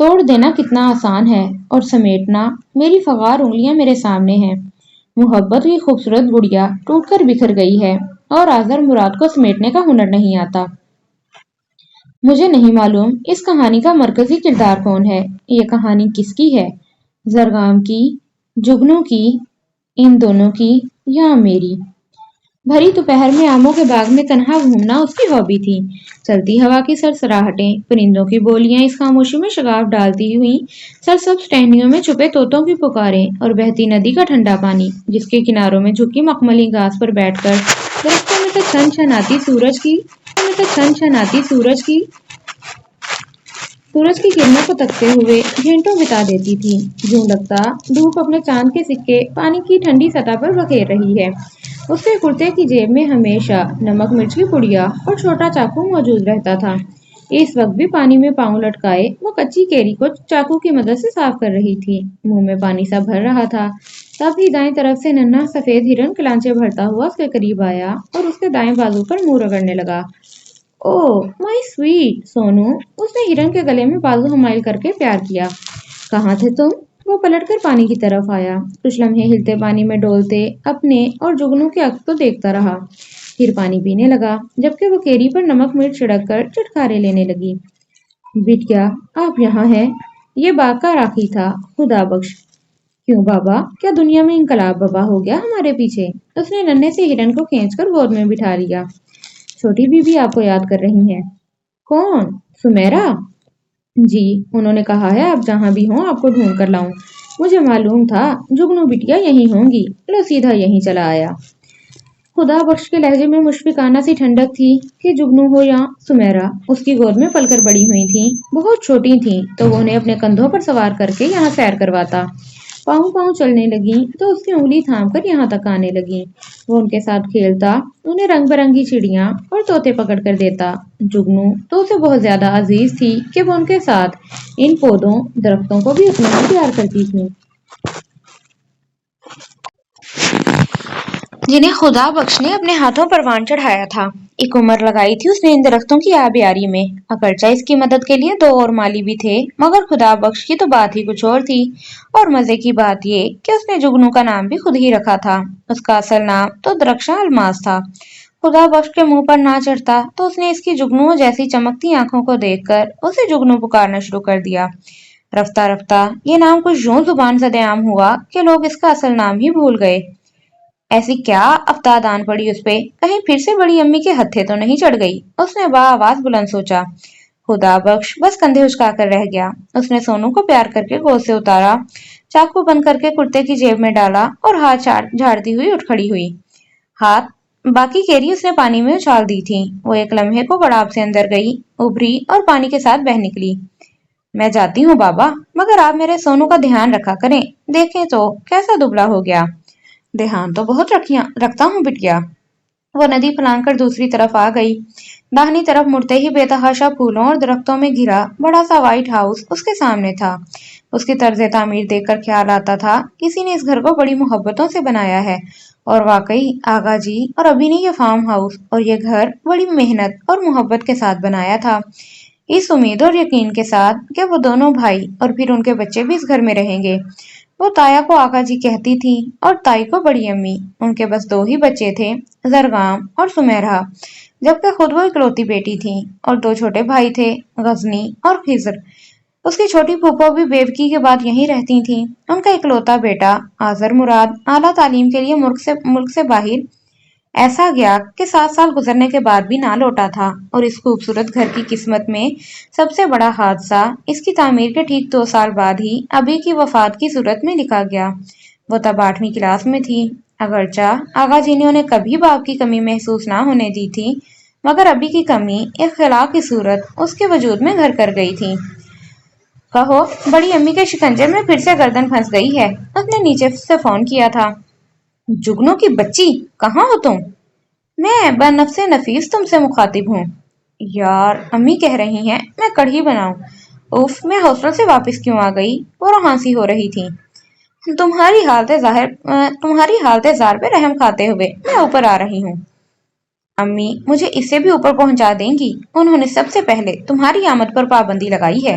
توڑ دینا کتنا آسان ہے اور سمیٹنا میری فغار انگلیاں میرے سامنے ہیں۔ محبت کی خوبصورت گڑیا ٹوٹ کر بکھر گئی ہے اور آذر مراد کو سمیٹنے کا ہنر نہیں آتا۔ مجھے نہیں معلوم اس کہانی کا مرکزی کردار کون ہے۔ یہ کہانی کس کی ہے؟ زرگام کی، جگنو کی، ان دونوں کی یا میری؟ بھری دوپہر میں آموں کے باغ میں تنہا گھومنا اس کی ہابی تھی۔ چلتی ہوا کی سرسراہٹیں، پرندوں کی بولیاں اس خاموشی میں شگاف ڈالتی ہوئی، سرسبز ٹہنیوں میں چھپے طوطوں کی پکاریں اور بہتی ندی کا ٹھنڈا پانی جس کے کناروں میں جھکی مخملی گھاس پر بیٹھ کر درختوں میں تک چھن چھناتی سورج کی کرنوں کو تکتے ہوئے گھنٹوں بتا دیتی تھی۔ یوں لگتا دھوپ اپنے چاند کے سکے پانی کی ٹھنڈی سطح پر بکھیر رہی ہے۔ اس کے کرتے کی جیب میں ہمیشہ نمک مرچ کی پڑیا اور چھوٹا چاقو موجود رہتا تھا۔ اس وقت بھی پانی میں پاؤں لٹکائے وہ کچی کیری کو چاقو کی مدد سے صاف کر رہی تھی۔ منہ میں پانی سا بھر رہا تھا۔ تب ہی دائیں طرف سے ننھا سفید ہرن کلانچے بھرتا ہوا اس کے قریب آیا اور اس کے دائیں بازو پر منہ رگڑنے لگا۔ "اوہ مائی سویٹ سونو"، اس نے ہرن کے گلے میں بازو حمائل کر کے پیار کیا۔ "کہاں تھے تم؟" وہ پلٹ کر پانی کی طرف آیا۔ کچھ لمحے ہلتے پانی میں ڈولتے اپنے اور جگنو کے عکس کو دیکھتا رہا، پھر پانی پینے لگا جبکہ وہ کیری پر نمک مرچ چھڑک کر چٹکارے لینے لگی۔ "بٹیا آپ یہاں ہیں؟ یہ باغ کا راکھی تھا، خدا بخش"۔ "کیوں بابا، کیا دنیا میں انقلاب برپا ہو گیا ہمارے پیچھے؟" اس نے ننھے سے ہرن کو کھینچ کر گود میں بٹھا لیا۔ "چھوٹی بیوی آپ کو یاد کر رہی ہیں۔" "کون؟ سمیرا؟" "جی، انہوں نے کہا ہے آپ جہاں بھی ہوں آپ کو ڈھونڈ کر لاؤں۔ مجھے معلوم تھا جگنو بٹیا یہیں ہوں گی، لو سیدھا یہیں چلا آیا۔" خدا بخش کے لہجے میں مشفقانہ سی ٹھنڈک تھی کہ جگنو ہو یا سمیرا اس کی گود میں پل کر بڑی ہوئی تھیں۔ بہت چھوٹی تھیں تو وہ انہیں اپنے کندھوں پر سوار کر کے یہاں سیر کرواتا۔ پاؤں چلنے لگیں تو اس کی انگلی تھام کر یہاں تک آنے لگیں۔ وہ ان کے ساتھ کھیلتا، انہیں رنگ برنگی چڑیاں اور طوطے پکڑ کر دیتا۔ جگنو تو اسے بہت زیادہ عزیز تھی کہ وہ ان کے ساتھ ان پودوں درختوں کو بھی اتنا ہی پیار کرتی تھی جنہیں خدا بخش نے اپنے ہاتھوں پروان چڑھایا تھا۔ ایک عمر لگائی تھی اس نے ان درختوں کی آبیاری میں، اگرچہ اس کی مدد کے لیے 2 اور مالی بھی تھے، مگر خدا بخش کی تو بات ہی کچھ اور تھی۔ اور مزے کی بات یہ کہ اس نے جگنو کا نام بھی خود ہی رکھا تھا۔ اس کا اصل نام تو درخشاں الماس تھا۔ خدا بخش کے منہ پر نہ چڑھتا تو اس نے اس کی جگنو جیسی چمکتی آنکھوں کو دیکھ کر اسے جگنو پکارنا شروع کر دیا۔ رفتہ رفتہ یہ نام کچھ یوں زبان زد عام ہوا کہ لوگ اس کا اصل نام ہی بھول گئے۔ ایسی کیا افتاد آن پڑی اس پہ، کہیں پھر سے بڑی امی کے ہتھے تو نہیں چڑھ گئی؟ اس نے بآواز بلند سوچا۔ خدا بخش بس کندھے اچکا کر رہ گیا۔ اس نے سونو کو پیار کر کے گود سے اتارا، چاقو بند کر کے کرتے کی جیب میں ڈالا اور ہاتھ جھاڑتی ہوئی اٹھ کھڑی ہوئی۔ باقی کیری اس نے پانی میں اچھال دی تھی۔ وہ ایک لمحے کو بڑاپ سے اندر گئی، ابھری اور پانی کے ساتھ بہہ نکلی۔ "میں جاتی ہوں بابا، مگر آپ میرے سونو کا دھیان رکھا کریں، دیکھیں تو کیسا دبلا ہو گیا۔" "دھیان تو بہت رکھتا ہوں بٹیا۔" وہ ندی پھلانگ کر دوسری طرف آ گئی۔ داہنی طرف مڑتے ہی بے تحاشا پھولوں اور درختوں میں گھرا بڑا سا وائٹ ہاؤس اس کے سامنے تھا۔ اس کی طرز تعمیر دیکھ کر خیال آتا تھا کسی نے اس گھر کو بڑی محبتوں سے بنایا ہے، اور واقعی آغا جی اور ابھی نے یہ فارم ہاؤس اور یہ گھر بڑی محنت اور محبت کے ساتھ بنایا تھا، اس امید اور یقین کے ساتھ کہ وہ دونوں بھائی اور پھر ان کے بچے بھی اس گھر میں رہیں گے۔ وہ تایا کو آقا جی کہتی تھی اور تائی کو بڑی امی۔ ان کے بس 2 ہی بچے تھے، زرگام اور سمیرا، جبکہ خود وہ اکلوتی بیٹی تھی، اور 2 چھوٹے بھائی تھے، غزنی اور خضر۔ اس کی چھوٹی پھوپھو بھی بیوقی کے بعد یہیں رہتی تھیں۔ ان کا اکلوتا بیٹا آذر مراد اعلیٰ تعلیم کے لیے ملک سے باہر ایسا گیا کہ 7 سال گزرنے کے بعد بھی نہ لوٹا تھا، اور اس خوبصورت گھر کی قسمت میں سب سے بڑا حادثہ اس کی تعمیر کے ٹھیک 2 سال بعد ہی ابی کی وفات کی صورت میں لکھا گیا۔ وہ تب 8ویں کلاس میں تھی۔ اگرچہ آغا جی نے انہیں کبھی باپ کی کمی محسوس نہ ہونے دی تھی، مگر ابی کی کمی ایک خلا کی صورت اس کے وجود میں گھر کر گئی تھی۔ "کہو بڑی امی کے شکنجے میں پھر سے گردن پھنس گئی ہے، اس نے نیچے سے فون کیا تھا۔" "جگنو کی بچی، کہاں ہو تم؟" "میں بنفس نفیس تم سے مخاطب ہوں۔" "یار امی کہہ رہی ہیں میں کڑھی بناؤں۔" "اف، میں ہاسٹل سے واپس کیوں آ گئی؟" وہ روانسی ہو رہی تھی۔ تمہاری حالت زار پہ رحم کھاتے ہوئے میں اوپر آ رہی ہوں۔ امی مجھے اس سے بھی اوپر پہنچا دیں گی، انہوں نے سب سے پہلے تمہاری آمد پر پابندی لگائی ہے۔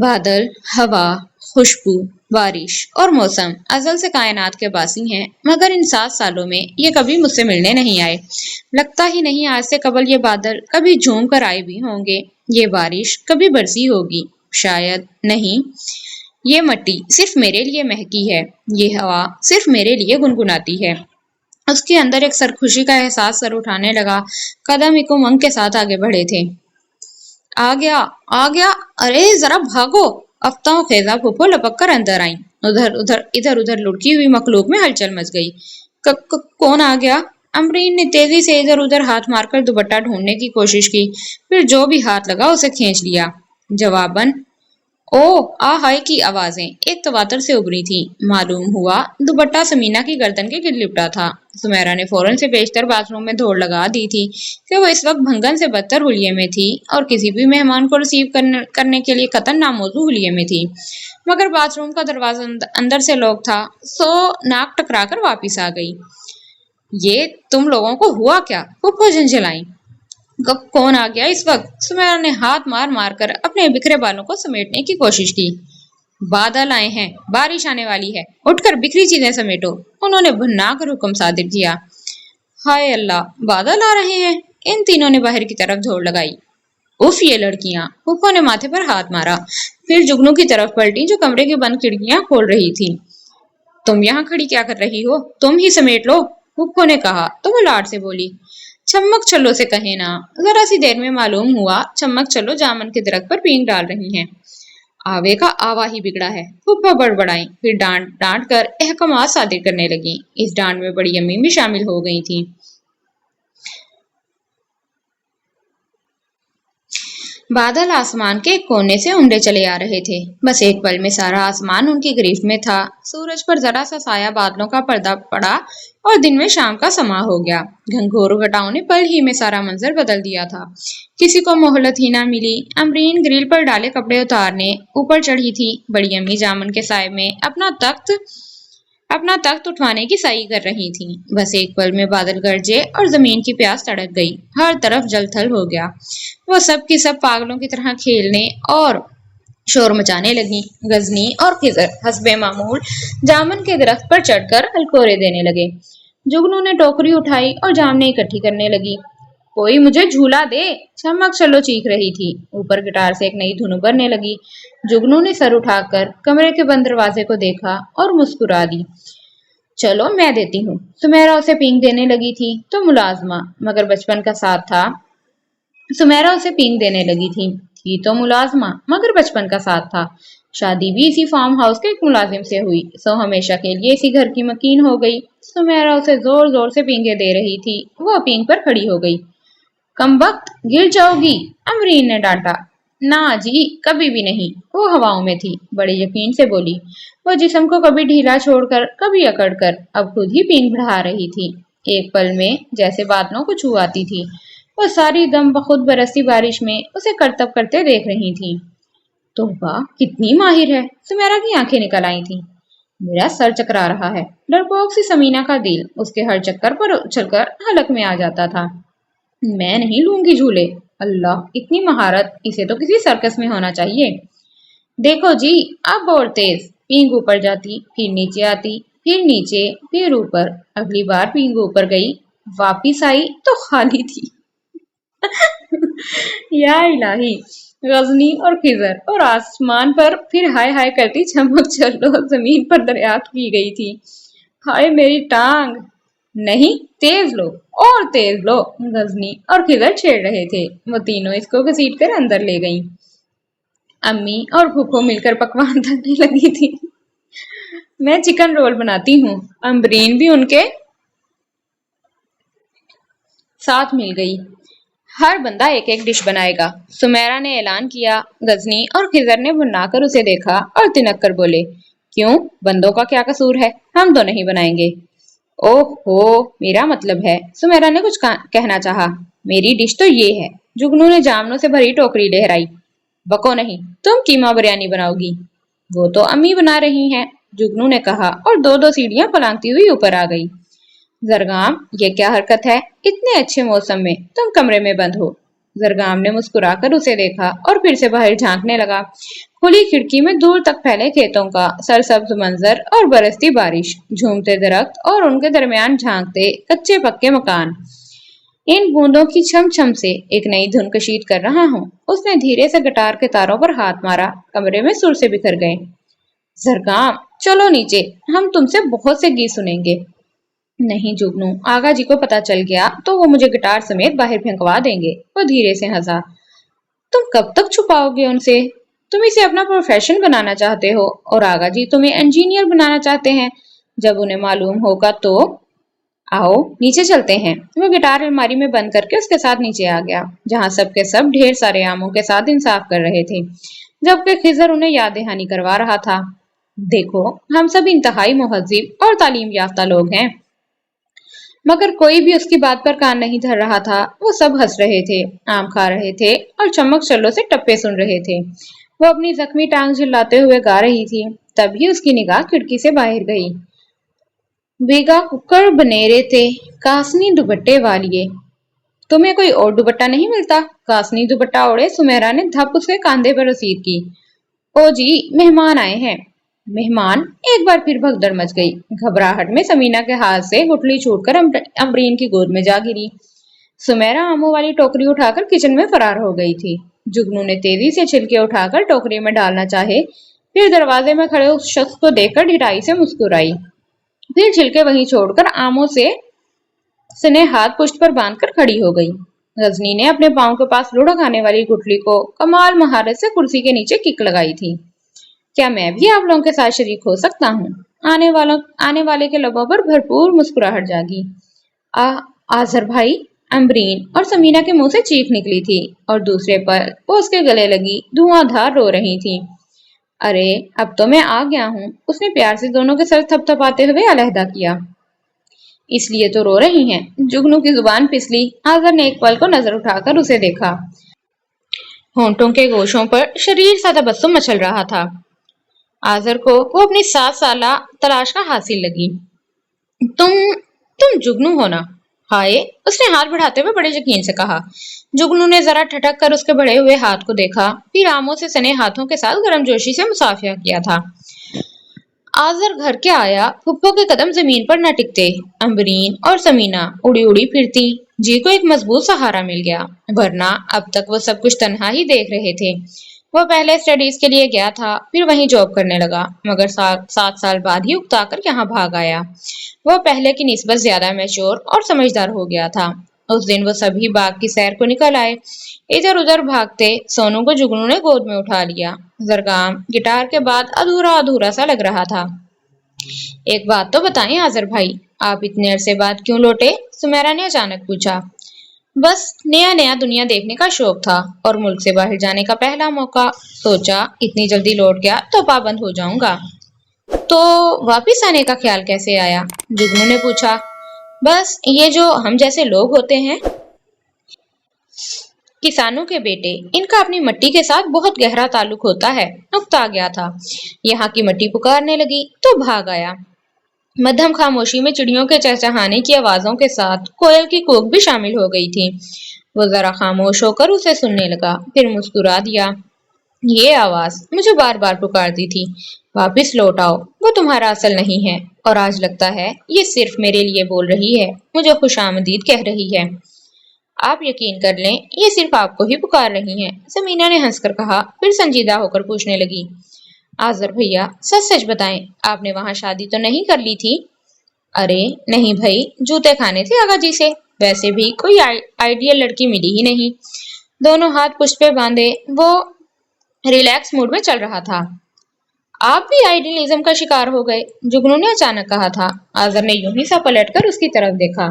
بادل، ہوا، خوشبو، بارش اور موسم ازل سے کائنات کے باسی ہیں، مگر ان 7 سالوں میں یہ کبھی مجھ سے ملنے نہیں آئے۔ لگتا ہی نہیں آج سے قبل یہ بادل کبھی جھوم کر آئے بھی ہوں گے، یہ بارش کبھی برسی ہوگی، شاید نہیں۔ یہ مٹی صرف میرے لیے مہکی ہے، یہ ہوا صرف میرے لیے گنگناتی ہے۔ اس کے اندر ایک سرخوشی کا احساس سر اٹھانے لگا، قدم ایک امنگ کے ساتھ آگے بڑھے تھے۔ آ گیا، آ گیا، ارے ذرا بھاگو! افتاں و خیزاں پھوپھو لپک کر اندر آئیں۔ ادھر ادھر لڑکی ہوئی مخلوق میں ہلچل مچ گئی۔ کون آ گیا؟ امرین نے تیزی سے ادھر ادھر ہاتھ مار کر دوپٹہ ڈھونڈنے کی کوشش کی، پھر جو بھی ہاتھ لگا اسے کھینچ لیا۔ جواباً او آ ہائے کی آوازیں ایک تواتر سے ابری تھیں۔ معلوم ہوا دوپٹہ سمینا کی گردن کے گرد لپٹا تھا۔ سمیرا نے فوراً سے بیشتر باتھ روم میں دوڑ لگا دی تھی کہ وہ اس وقت بھنگن سے بدتر حلیے میں تھی اور کسی بھی مہمان کو ریسیو کرنے کے لیے قطعاً ناموزوں حلیے میں تھی، مگر باتھ روم کا دروازہ اندر سے لاک تھا، سو ناک ٹکرا کر واپس آ گئی۔ یہ تم لوگوں کو ہوا کیا؟ پھوپھو جھنجھلائیں۔ کون آ گیا اس وقت؟ سمیرا نے ہاتھ مار مار کر اپنے بکھرے بالوں کو سمیٹنے کی کوشش کی۔ بادل آئے ہیں، بارش آنے والی ہے، اٹھ کر بکھری چیزیں سمیٹو، انہوں نے بھنا کر حکم صادر کیا۔ ہائے اللہ، بادل آ رہے ہیں! ان تینوں نے باہر کی طرف دوڑ لگائی۔ اف یہ لڑکیاں! پھوپھو نے ماتھے پر ہاتھ مارا، پھر جگنو کی طرف پلٹی جو کمرے کی بند کھڑکیاں کھول رہی تھی۔ تم یہاں کھڑی کیا کر رہی ہو؟ تم ہی سمیٹ لو، پھوپھو نے کہا تو وہ لاڈ سے بولی۔ چھمک چھلو سے کہیں نا۔ ذرا سی دیر میں معلوم ہوا چھمک چھلو جامن کے درخت پر پینگ ڈال رہی ہیں۔ آوے کا آوا ہی بگڑا ہے، پھوپھو بڑبڑائیں، پھر ڈانٹ ڈانٹ کر احکامات صادر کرنے لگیں۔ اس ڈانٹ میں بڑی امی بھی شامل ہو گئی تھیں۔ بادل آسمان کے ایک کونے سے انڈے چلے آ رہے تھے، بس ایک پل میں سارا آسمان ان کی گرفت میں تھا۔ سورج پر ذرا سا سایہ بادلوں کا پردہ پڑا اور دن میں شام کا سما ہو گیا۔ گھنگھورو گھٹاؤں نے پل ہی میں سارا منظر بدل دیا تھا، کسی کو مہلت ہی نہ ملی۔ امرین گریل پر ڈالے کپڑے اتارنے اوپر چڑھی تھی، بڑی امی جامن کے سائے میں اپنا تخت اٹھوانے کی سعی کر رہی تھیں۔ بس ایک پل میں بادل گرجے اور زمین کی پیاس تڑک گئی، ہر طرف جل تھل ہو گیا۔ وہ سب کی سب پاگلوں کی طرح کھیلنے اور شور مچانے لگیں۔ غزنی اور خضر حسب معمول جامن کے درخت پر چڑھ کر الکورے دینے لگے۔ جگنو نے ٹوکری اٹھائی اور جامنیں اکٹھی کرنے لگی۔ کوئی مجھے جھولا دے، چھمک چھلو چیخ رہی تھی۔ اوپر گٹار سے ایک نئی دھن ابھرنے لگی۔ جگنو نے سر اٹھا کر کمرے کے بند دروازے کو دیکھا اور مسکرا دی۔ چلو میں دیتی ہوں۔ سمیرا اسے پینگ دینے لگی تھی تو ملازمہ مگر بچپن کا ساتھ تھا۔ سمیرا اسے پینگ دینے لگی تھی تو ملازمہ مگر بچپن کا ساتھ تھا۔ شادی بھی اسی فارم ہاؤس کے ایک ملازم سے ہوئی، سو ہمیشہ کے لیے اسی گھر کی مکین ہو گئی۔ سمیرا اسے زور زور سے پینگے دے رہی تھی، وہ پینگ پر کھڑی ہو گئی۔ کمبخت، گر جاؤ گی، امرین نے ڈانٹا۔ نہ جی، کبھی بھی نہیں، وہ ہواؤں میں تھی، بڑے یقین سے بولی۔ وہ جسم کو کبھی ڈھیلا چھوڑ کر کبھی اکڑ کر اب خود ہی پینگ بڑھا رہی تھی۔ ایک پل میں جیسے بادلوں کو چھو آتی تھی، وہ ساری دم بخود برستی بارش میں اسے کرتب کرتے دیکھ رہی تھی۔ توبہ، کتنی ماہر ہے! سمیرا کی آنکھیں نکل آئی تھیں۔ میرا سر چکرا رہا ہے۔ ڈرپوک سی سمینا کا دل اس کے ہر چکر پر اچھل کر حلق میں آ جاتا تھا۔ میں نہیں لوں گی جھولے۔ اللہ، اتنی مہارت، اسے تو کسی سرکس میں ہونا چاہیے۔ دیکھو جی، اب اور تیز، پینگ اوپر جاتی، پھر نیچے آتی، پھر نیچے، پھر اوپر۔ اگلی بار پینگ اوپر گئی، واپس آئی تو خالی تھی۔ یا الہی! غزنی اور خضر اور آسمان پر پھر ہائے ہائے کرتی چمک چلو زمین پر دریافت کی گئی تھی۔ ہائے میری ٹانگ! نہیں، تیز لو اور تیز لو، غزنی اور خضر چھیڑ رہے تھے۔ وہ تینوں اس کو گھسیٹ کر اندر لے گئیں۔ امی اور پھوپھو مل کر پکوان تلنے لگی تھی۔ میں چکن رول بناتی ہوں، امبرین بھی ان کے ساتھ مل گئی۔ ہر بندہ ایک ایک ڈش بنائے گا، سمیرا نے اعلان کیا۔ غزنی اور خضر نے بھنا کر اسے دیکھا اور تنک کر بولے، کیوں، بندوں کا کیا قصور ہے، ہم تو نہیں بنائیں گے۔ اوہ ہو، میرا مطلب ہے، سمیرا نے کچھ کہنا چاہا۔ میری ڈش تو یہ ہے۔ جگنو نے جامنوں سے بھری ٹوکری لہرائی۔ بکو نہیں، تم قیمہ بریانی بناؤ گی۔ وہ تو امی بنا رہی ہیں، جگنو نے کہا اور دو دو سیڑھیاں پلانگتی ہوئی اوپر آ گئی۔ زرگام، یہ کیا حرکت ہے، اتنے اچھے موسم میں تم کمرے میں بند ہو؟ زرگام نے مسکرا کر اسے دیکھا اور پھر سے باہر جھانکنے لگا۔ کھلی کھڑکی میں دور تک پھیلے کھیتوں کا سرسبز منظر اور برستی بارش، جھومتے درخت اور ان کے درمیان جھانکتے کچے پکے مکان۔ ان بوندوں کی چھم چھم سے ایک نئی دھن کشید کر رہا ہوں۔ اس نے دھیرے سے گٹار کے تاروں پر ہاتھ مارا، کمرے میں سر سے بکھر گئے۔ زرگام، چلو نیچے، ہم تم سے بہت سے گیت سنیں گے۔ نہیں جگنو، آغا جی کو پتا چل گیا تو وہ مجھے گٹار سمیت باہر پھینکوا دیں گے۔ وہ دھیرے سے ہنسا۔ تم کب تک چھپاؤ گے ان سے؟ تم اسے اپنا پروفیشن بنانا چاہتے ہو اور آغا جی تمہیں انجینئر بنانا چاہتے ہیں۔ جب انہیں معلوم ہوگا تو… آؤ نیچے چلتے ہیں۔ وہ گٹار الماری میں بند کر کے اس کے ساتھ نیچے آ گیا، جہاں سب کے سب ڈھیر سارے آموں کے ساتھ انصاف کر رہے تھے، جبکہ خضر انہیں یاد دہانی کروا رہا تھا۔ دیکھو، ہم سب انتہائی مہذب اور تعلیم یافتہ لوگ ہیں۔ مگر کوئی بھی اس کی بات پر کان نہیں دھر رہا تھا۔ وہ سب ہنس رہے تھے، آم کھا رہے تھے اور چمک چلو سے ٹپے سن رہے تھے۔ وہ اپنی زخمی ٹانگ جھلاتے ہوئے گا رہی تھی، تبھی اس کی نگاہ کھڑکی سے باہر گئی۔ بیگا ککڑ بنیرے تھے کاسنی دوپٹے والیے، تمہیں کوئی اور دوپٹہ نہیں ملتا؟ کاسنی دوپٹہ اوڑے سمیرا نے دھپ اس کے کاندھے پر رسید کی۔ او جی، مہمان آئے ہیں۔ مہمان؟ ایک بار پھر بھگدڑ مچ گئی۔ گھبراہٹ میں سمینا کے ہاتھ سے گٹلی چھوٹ کر امبرین کی گود میں جا گری۔ سمیرا آموں والی ٹوکری اٹھا کر کچن میں فرار ہو گئی تھی۔ جگنو نے تیزی سے چھلکے اٹھا کر ٹوکری میں ڈالنا چاہے، پھر دروازے میں کھڑے اس شخص کو دیکھ کر ڈھٹائی سے مسکرائی، پھر چھلکے وہیں چھوڑ کر آموں سے سنے ہاتھ پشت پر باندھ کر کھڑی ہو گئی۔ رجنی نے اپنے پاؤں کے پاس لڑک آنے والی گٹلی کو کمال مہارت سے کرسی کے نیچے کک لگائی تھی۔ کیا میں بھی آپ لوگوں کے ساتھ شریک ہو سکتا ہوں؟ آنے والے کے لبوں پر بھرپور مسکراہٹ جاگی۔ آذر بھائی، امبرین اور سمینا کے منہ سے چیخ نکلی تھی اور دوسرے پر وہ اس کے گلے لگی دھواں دھار رو رہی تھی۔ ارے اب تو میں آ گیا ہوں، اس نے پیار سے دونوں کے سر تھپ تھپاتے ہوئے علیحدہ کیا۔ اس لیے تو رو رہی ہیں؟ جگنو کی زبان پسلی۔ آذر نے ایک پل کو نظر اٹھا کر اسے دیکھا۔ ہونٹوں کے گوشوں پر شریر سا تبسم مچل رہا تھا۔ آذر کو وہ اپنی 7 سالہ تلاش کا حاصل لگی۔ تم جگنو ہو نا؟ ہائے، اس نے ہاتھ بڑھاتے ہوئے بڑے یقین سے کہا۔ جگنو نے ذرا ٹھٹک کر اس کے بڑھے ہوئے ہاتھ کو دیکھا، پھر آموں سے سنے ہاتھوں کے ساتھ گرم جوشی سے مصافحہ کیا تھا۔ آذر گھر کے آیا، پھپھو کے قدم زمین پر نہ ٹکتے۔ امبرین اور سمینا اڑی اڑی پھرتی۔ جی کو ایک مضبوط سہارا مل گیا، ورنہ اب تک وہ سب کچھ تنہا ہی دیکھ رہے تھے۔ وہ پہلے اسٹڈیز کے لیے گیا تھا، پھر وہیں جاب کرنے لگا، مگر 7 سال بعد ہی اکتا کر یہاں بھاگ آیا۔ وہ پہلے کی نسبت زیادہ میچور اور سمجھدار ہو گیا تھا۔ اس دن وہ سبھی باغ کی سیر کو نکل آئے۔ ادھر ادھر بھاگتے سونو کو جگنو نے گود میں اٹھا لیا۔ زرگام گٹار کے بعد ادھورا ادھورا سا لگ رہا تھا۔ ایک بات تو بتائیں آذر بھائی، آپ اتنے عرصے بعد کیوں لوٹے؟ سمیرا نے اچانک پوچھا۔ بس نیا دنیا دیکھنے کا شوق تھا اور ملک سے باہر جانے کا پہلا موقع، سوچا اتنی جلدی لوٹ گیا تو پابند ہو جاؤں گا۔ تو واپس آنے کا خیال کیسے آیا؟ جگنو نے پوچھا۔ بس یہ جو ہم جیسے لوگ ہوتے ہیں، کسانوں کے بیٹے، ان کا اپنی مٹی کے ساتھ بہت گہرا تعلق ہوتا ہے۔ اکتا گیا تھا، یہاں کی مٹی پکارنے لگی تو بھاگ آیا۔ مدھم خاموشی میں چڑیوں کے چہچہانے کی آوازوں کے ساتھ کوئل کی کوک بھی شامل ہو گئی تھی۔ وہ ذرا خاموش ہو کر اسے سننے لگا، پھر مسکرا دیا۔ یہ آواز مجھے بار بار پکارتی تھی، واپس لوٹ آؤ، وہ تمہارا اصل نہیں ہے، اور آج لگتا ہے یہ صرف میرے لیے بول رہی ہے، مجھے خوش آمدید کہہ رہی ہے۔ آپ یقین کر لیں، یہ صرف آپ کو ہی پکار رہی ہیں، سمینا نے ہنس کر کہا، پھر سنجیدہ ہو کر پوچھنے لگی۔ آذر بھیا، سچ سچ بتائیں، آپ نے وہاں شادی تو نہیں کر لی تھی؟ ارے نہیں بھائی، جوتے کھانے تھے آغا جی سے، ویسے بھی کوئی آئیڈیل لڑکی ملی ہی نہیں۔ دونوں ہاتھ پشت پہ باندھے وہ ریلیکس موڈ میں چل رہا تھا۔ آپ بھی آئیڈیلزم کا شکار ہو گئے، جگنو نے اچانک کہا تھا۔ آذر نے یوں ہی سا پلٹ کر اس کی طرف دیکھا۔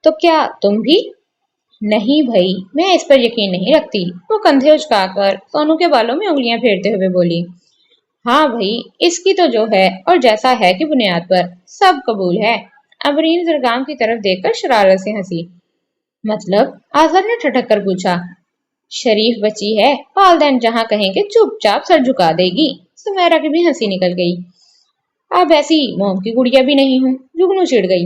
تو کیا تم بھی؟ نہیں بھائی، میں اس پر یقین نہیں رکھتی، وہ کندھے اچکا کر سونو کے بالوں میں انگلیاں پھیرتے ہوئے بولی۔ ہاں بھائی، اس کی تو جو ہے اور جیسا ہے کی بنیاد پر سب قبول ہے۔ امبرین زرگام کی طرف دیکھ کر شرارت سے ہنسی۔ مطلب؟ آذر نے ٹھٹک کر پوچھا۔ شریف بچی ہے، والدین جہاں کہیں گے چپ چاپ سر جھکا دے گی۔ سمیرا کی بھی ہنسی نکل گئی۔ اب ایسی موم کی گڑیا بھی نہیں ہوں، جگنو چڑ گئی۔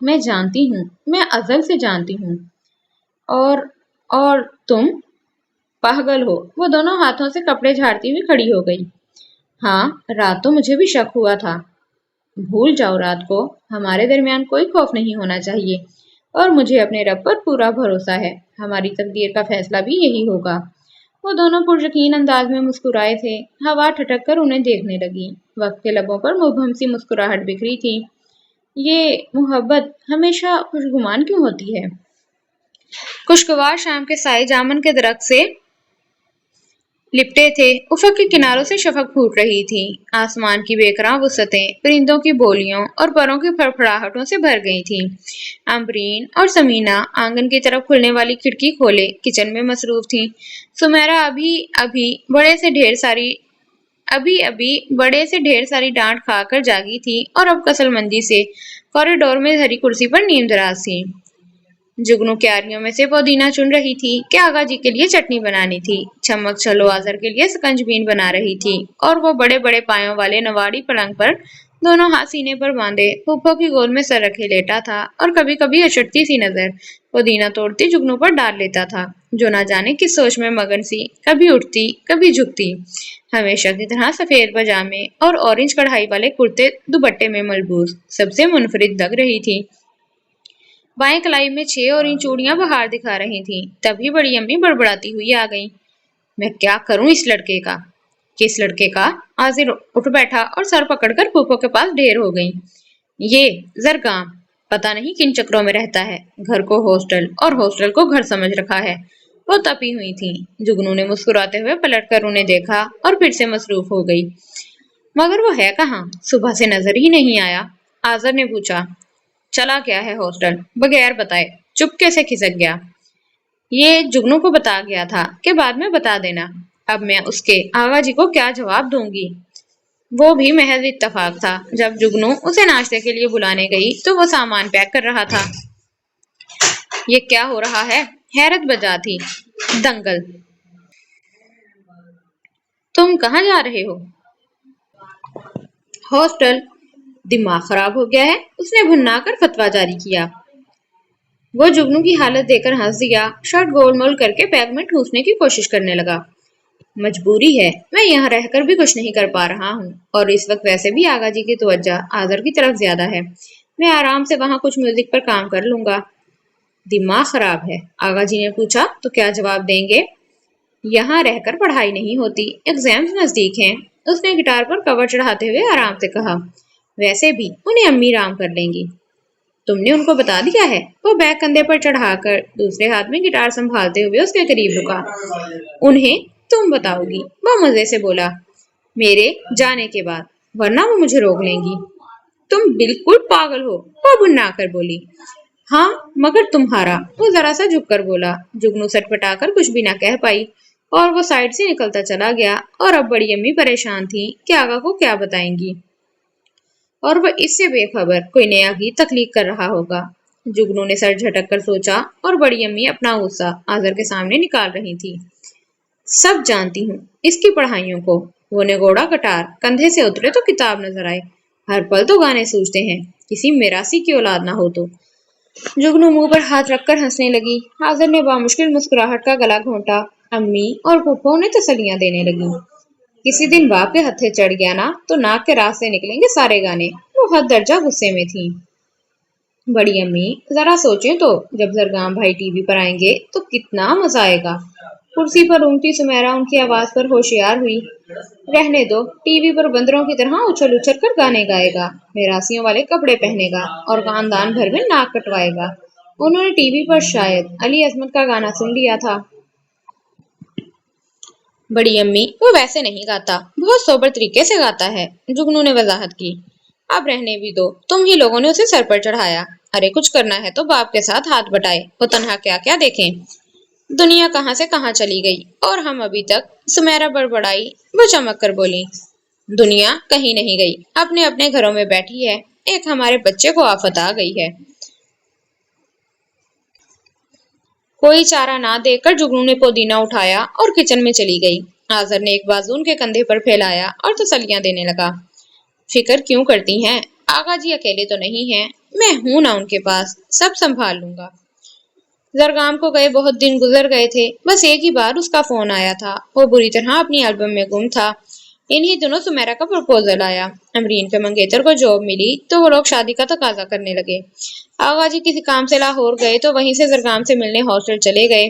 میں جانتی ہوں، میں ازل سے جانتی ہوں۔ اور تم پاگل ہو۔ وہ دونوں ہاتھوں سے کپڑے جھاڑتی ہوئی کھڑی ہو گئی۔ ہاں، رات تو مجھے بھی شک ہوا تھا۔ بھول جاؤ رات کو، ہمارے درمیان کوئی خوف نہیں ہونا چاہیے، اور مجھے اپنے رب پر پورا بھروسہ ہے، ہماری تقدیر کا فیصلہ بھی یہی ہوگا۔ وہ دونوں پریقین انداز میں مسکرائے تھے۔ ہوا ٹھٹک کر انہیں دیکھنے لگی۔ وقت کے لبوں پر مبہم سی مسکراہٹ بکھری تھی۔ یہ محبت ہمیشہ خوشگمان کیوں ہوتی ہے؟ خوشگوار شام کے سائے جامن کے درخت سے لپٹے تھے۔ افق کے کناروں سے شفق پھوٹ رہی تھی۔ آسمان کی بے کراں وسعتیں پرندوں کی بولیوں اور پروں کی پھڑپھڑاہٹوں سے بھر گئی تھیں۔ امبرین اور سمینا آنگن کی طرف کھلنے والی کھڑکی کھولے کچن میں مصروف تھیں۔ سمیرا ابھی بڑے سے ڈھیر ساری ڈانٹ کھا کر جاگی تھی اور اب کسل مندی سے کوریڈور میں دھری کرسی پر نیم دراز تھی۔ جگنو کیاریوں میں سے پودینہ چن رہی تھی کہ آغا جی کے لیے چٹنی بنانی تھی، چمک چھلو آذر کے لیے سکنج بین بنا رہی تھی، اور وہ بڑے بڑے پایوں والے نواڑی پلنگ پر دونوں ہاتھ سینے پر باندھے پھوپھو کی گود میں سر رکھے لیٹا تھا، اور کبھی کبھی اچٹتی سی نظر پودینہ توڑتی جگنو پر ڈال لیتا تھا، جو نہ جانے کس سوچ میں مگن سی کبھی اٹھتی کبھی جھکتی، ہمیشہ کی طرح سفید پاجامے اور اورنج کڑھائی والے کرتے دوپٹے میں ملبوس سب سے منفرد لگ رہی تھی۔ بائیں کلائی میں 6 اورنج چوڑیاں بہار دکھا رہی تھیں۔ تبھی بڑی امی بڑبڑاتی ہوئی آ گئیں۔ میں کیا کروں اس لڑکے کا؟ کس لڑکے کا؟ آذر اٹھ بیٹھا اور سر پکڑ کر پھوپھو کے پاس ڈھیر ہو گئی۔ یہ زرگام پتہ نہیں کن چکروں میں رہتا ہے، گھر کو ہاسٹل اور ہاسٹل کو گھر سمجھ رکھا ہے۔ وہ تپی ہوئی تھیں۔ جگنو نے مسکراتے ہوئے پلٹ کر انہیں دیکھا اور پھر سے مصروف ہو گئی۔ مگر وہ ہے کہاں؟ صبح سے نظر ہی نہیں آیا۔ آذر نے پوچھا۔ چلا گیا ہے ہاسٹل، بغیر بتائے، چپکے سے کھسک گیا۔ یہ جگنو کو بتا گیا تھا کہ بعد میں بتا دینا۔ اب میں اس کے آغا جی کو کیا جواب دوں گی؟ وہ بھی محض اتفاق تھا۔ جب جگنو اسے ناشتے کے لیے بلانے گئی تو وہ سامان پیک کر رہا تھا۔ یہ کیا ہو رہا ہے؟ حیرت بجا تھی۔ دنگل! تم کہاں جا رہے ہو؟ ہاسٹل۔ دماغ خراب ہو گیا ہے؟ اس نے بھننا کر فتویٰ جاری کیا۔ وہ جگنو کی حالت دیکھ کر ہنس دیا، شرٹ گول مول کر کے بیگ میں ٹھوسنے کی کوشش کرنے لگا۔ مجبوری ہے، میں یہاں رہ کر بھی کچھ نہیں کر پا رہا ہوں، اور اس وقت ویسے بھی آغا جی کی توجہ آذر کی طرف زیادہ ہے۔ میں آرام سے وہاں کچھ میوزک پر کام کر لوں گا۔ دماغ خراب ہے؟ آغا جی نے پوچھا تو کیا جواب دیں گے؟ یہاں رہ کر پڑھائی نہیں ہوتی، ایگزامز نزدیک ہیں۔ اس نے گٹار پر کور چڑھاتے ہوئے آرام سے کہا۔ ویسے بھی انہیں امی رام کر لیں گی۔ تم نے ان کو بتا دیا ہے؟ وہ بیگ کندھے پر چڑھا کر دوسرے ہاتھ میں گٹار سنبھالتے ہوئے اس کے قریب رکا۔ انہیں تم بتاؤ گی، وہ مزے سے بولا، میرے جانے کے بعد، ورنہ وہ مجھے روک لیں گی۔ تم بالکل پاگل ہو، وہ بھننا کر بولی۔ ہاں مگر تمہارا، وہ ذرا سا جھک کر بولا۔ جگنو سٹ پٹا کر کچھ بھی نہ کہہ پائی اور وہ سائڈ سے نکلتا چلا گیا، اور اب بڑی امی پریشان تھی کہ آغا کو کیا بتائیں گی، اور وہ اس سے بے خبر کوئی نیا گیت تخلیق کر رہا ہوگا۔ جگنو نے سر جھٹک کر سوچا، اور بڑی امی اپنا غصہ آذر کے سامنے نکال رہی تھی۔ سب جانتی ہوں اس کی پڑھائیوں کو۔ وہ نے گوڑا گٹار، کندھے سے اترے تو کتاب نظر آئے۔ ہر پل تو گانے سوچتے ہیں، کسی میراثی کی اولاد نہ ہو تو۔ جگنو منہ پر ہاتھ رکھ کر ہنسنے لگی۔ آذر نے بامشکل مسکراہٹ کا گلا گھونٹا۔ امی اور پھوپھو انہیں تسلیاں دینے لگی۔ کسی دن باپ کے ہتھے چڑھ گیا نا تو ناک کے راستے نکلیں گے سارے گانے۔ وہ حد درجہ غصے میں تھیں۔ بڑی امی ذرا سوچیں تو، جب زرگام بھائی ٹی وی پر آئیں گے تو کتنا مزہ آئے گا۔ کرسی پر اونگتی سمیرا ان کی آواز پر ہوشیار ہوئی۔ رہنے دو، ٹی وی پر بندروں کی طرح اچھل اچھل کر گانے گائے گا، میراسیوں والے کپڑے پہنے گا اور خاندان بھر میں ناک کٹوائے گا۔ انہوں نے ٹی وی پر شاید علی عظمت کا گانا سن لیا تھا۔ بڑی امی وہ ویسے نہیں گاتا، بہت سوبر طریقے سے گاتا ہے، جگنو نے وضاحت کی۔ اب رہنے بھی دو، تم ہی لوگوں نے اسے سر پر چڑھایا۔ ارے کچھ کرنا ہے تو باپ کے ساتھ ہاتھ بٹائے، وہ تنہا کیا کیا دیکھیں۔ دنیا کہاں سے کہاں چلی گئی اور ہم ابھی تک، سمیرا بڑبڑائی۔ وہ چمک کر بولی، دنیا کہیں نہیں گئی، اپنے اپنے گھروں میں بیٹھی ہے۔ ایک ہمارے بچے کو آفت آ گئی ہے۔ کوئی چارہ نہ دیکھ کر جگنو نے پودینہ اٹھایا اور کچن میں چلی گئی۔ آذر نے ایک بازو ان کے کندھے پر پھیلایا اور تسلیاں دینے لگا۔ فکر کیوں کرتی ہیں؟ آغا جی اکیلے تو نہیں ہیں، میں ہوں نا ان کے پاس، سب سنبھال لوں گا۔ زرگام کو گئے بہت دن گزر گئے تھے، بس ایک ہی بار اس کا فون آیا تھا۔ وہ بری طرح اپنی البم میں گم تھا۔ انہی دنوں سمیرا کا پرپوزل آیا۔ امرین کے منگیتر کو جاب ملی تو وہ لوگ شادی کا تقاضا کرنے لگے۔ آغا جی کسی کام سے لاہور گئے تو وہیں سے زرگام سے ملنے ہاسٹل چلے گئے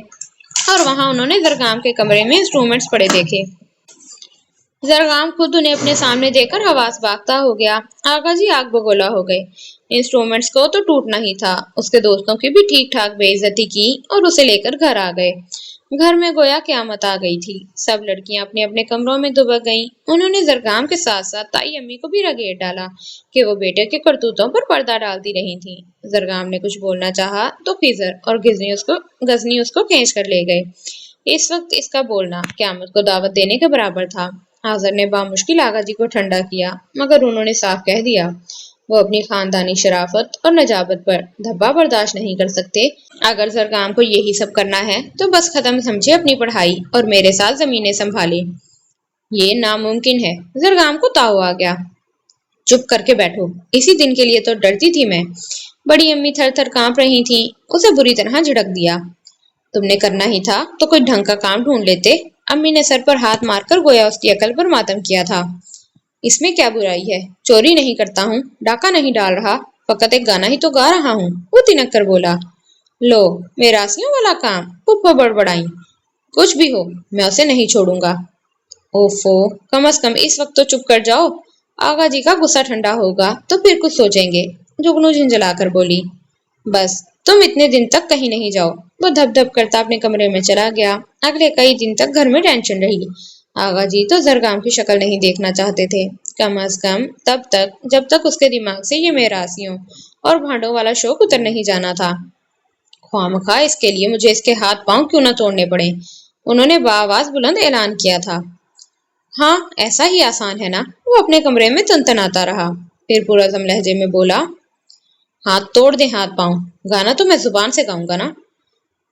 اور وہاں انہوں نے زرگام کے کمرے میں انسٹرومنٹس پڑے دیکھے۔ زرگام خود انہیں اپنے سامنے دیکھ کر حواس باختہ ہو گیا۔ آغا جی آگ بگولا ہو گئے۔ انسٹرومنٹس کو تو ٹوٹنا ہی تھا، اس کے دوستوں کی بھی ٹھیک ٹھاک بے عزتی کی اور اسے لے کر گھر آ گئے۔ گھر میں گویا قیامت آ گئی تھی۔ سب لڑکیاں اپنے اپنے کمروں میں دبک گئیں۔ انہوں نے زرگام کے ساتھ ساتھ تائی امی کو بھی رگیڑ ڈالا کہ وہ بیٹے کے کرتوتوں پر پردہ ڈالتی رہی تھیں۔ زرگام نے کچھ بولنا چاہا تو خضر اور غزنی اس کو کھینچ کر لے گئے۔ اس وقت اس کا بولنا قیامت کو دعوت دینے کے برابر تھا۔ حاضر نے بامشکل آغا جی کو ٹھنڈا کیا، مگر انہوں نے صاف کہہ دیا وہ اپنی خاندانی شرافت اور نجابت پر دھبا برداشت نہیں کر سکتے۔ اگر زرگام کو یہی سب کرنا ہے تو بس ختم سمجھے اپنی پڑھائی اور میرے ساتھ زمینیں سنبھالے۔ یہ ناممکن ہے۔ زرگام کو تاؤ آ گیا۔ چپ کر کے بیٹھو، اسی دن کے لیے تو ڈرتی تھی میں۔ بڑی امی تھر تھر کانپ رہی تھی، اسے بری طرح جھڑک دیا۔ تم نے کرنا ہی تھا تو کوئی ڈھنگ کا کام ڈھونڈ لیتے۔ امی نے سر پر ہاتھ مار کر گویا اس کی عقل پر ماتم کیا تھا۔ اس میں کیا برائی ہے؟ چوری نہیں کرتا ہوں، ڈاکہ نہیں ڈال رہا، فقط ایک گانا ہی تو گا رہا ہوں، وہ تنک کر بولا۔ لو، میراسیوں والا کام، پھپھو بڑبڑائیں۔ کچھ بھی ہو، میں اسے نہیں چھوڑوں گا۔ اوفو، کم از کم اس وقت تو چپ کر جاؤ، آغا جی کا غصہ ٹھنڈا ہوگا تو پھر کچھ سوچیں گے، جگنو جھنجھلا کر بولی۔ بس تم اتنے دن تک کہیں نہیں جاؤ۔ وہ دھپ دھپ کرتا اپنے کمرے میں چلا گیا۔ اگلے کئی دن تک گھر میں ٹینشن رہی۔ آغا جی تو زرگام کی شکل نہیں دیکھنا چاہتے تھے، کم از کم تب تک جب تک اس کے دماغ سے یہ میراسیوں اور بھانڈوں والا شوق اتر نہیں جانا تھا۔ خواہ مخواہ اس کے لیے مجھے اس کے ہاتھ پاؤں کیوں نہ توڑنے پڑے، انہوں نے بآواز بلند اعلان کیا تھا۔ ہاں، ایسا ہی آسان ہے نا، وہ اپنے کمرے میں تنتناتا رہا، پھر پرعزم لہجے میں بولا، ہاتھ توڑ دیں ہاتھ پاؤں، گانا تو میں زبان سے گاؤں گا نا۔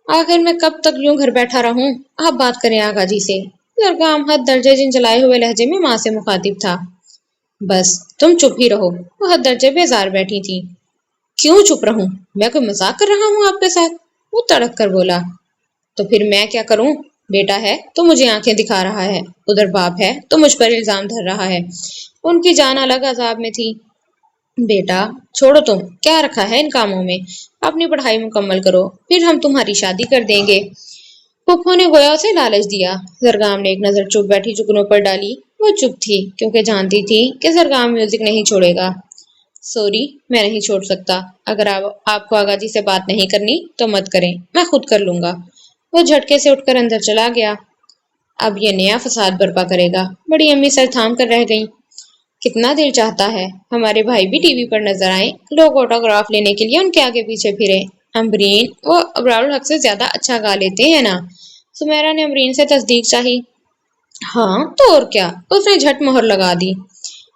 آخر میں کب تک یوں گھر بیٹھا رہوں، آپ بات کریں آغا جی سے۔ زرگام حد درجے جنجلائے ہوئے لہجے میں ماں سے مخاطب تھا۔ بس تم چپ ہی رہو، وہ حد درجے بیزار بیٹھی تھی۔ کیوں چپ رہوں؟ میں کوئی مذاق کر رہا ہوں آپ کے ساتھ؟ وہ تڑک کر بولا۔ تو پھر میں کیا کروں؟ بیٹا ہے تو مجھے آنکھیں دکھا رہا ہے، ادھر باپ ہے تو مجھ پر الزام دھر رہا ہے۔ ان کی جان الگ عذاب میں تھی۔ بیٹا چھوڑو، تم کیا رکھا ہے ان کاموں میں، اپنی پڑھائی مکمل کرو، پھر ہم تمہاری شادی کر دیں گے۔ پھپھو نے گویا اسے لالچ دیا۔ زرگام نے ایک نظر چپ بیٹھی جگنوں پر ڈالی۔ وہ چپ تھی کیونکہ جانتی تھی کہ زرگام میوزک نہیں چھوڑے گا۔ سوری، میں نہیں چھوڑ سکتا۔ اگر آپ کو آغا جی سے بات نہیں کرنی تو مت کریں، میں خود کر لوں گا۔ وہ جھٹکے سے اٹھ کر اندر چلا گیا۔ اب یہ نیا فساد برپا کرے گا۔ بڑی امی سر تھام کر رہ گئیں۔ کتنا دل چاہتا ہے ہمارے بھائی بھی ٹی وی پر نظر آئیں، لوگ آٹوگراف لینے کے لیے ان کے آگے پیچھے پھریں۔ امرین، وہ ابرار الحق سے زیادہ اچھا گا لیتے ہیں نا؟ سمیرا نے امرین سے تصدیق چاہی۔ ہاں تو اور کیا، اس نے جھٹ مہر لگا دی۔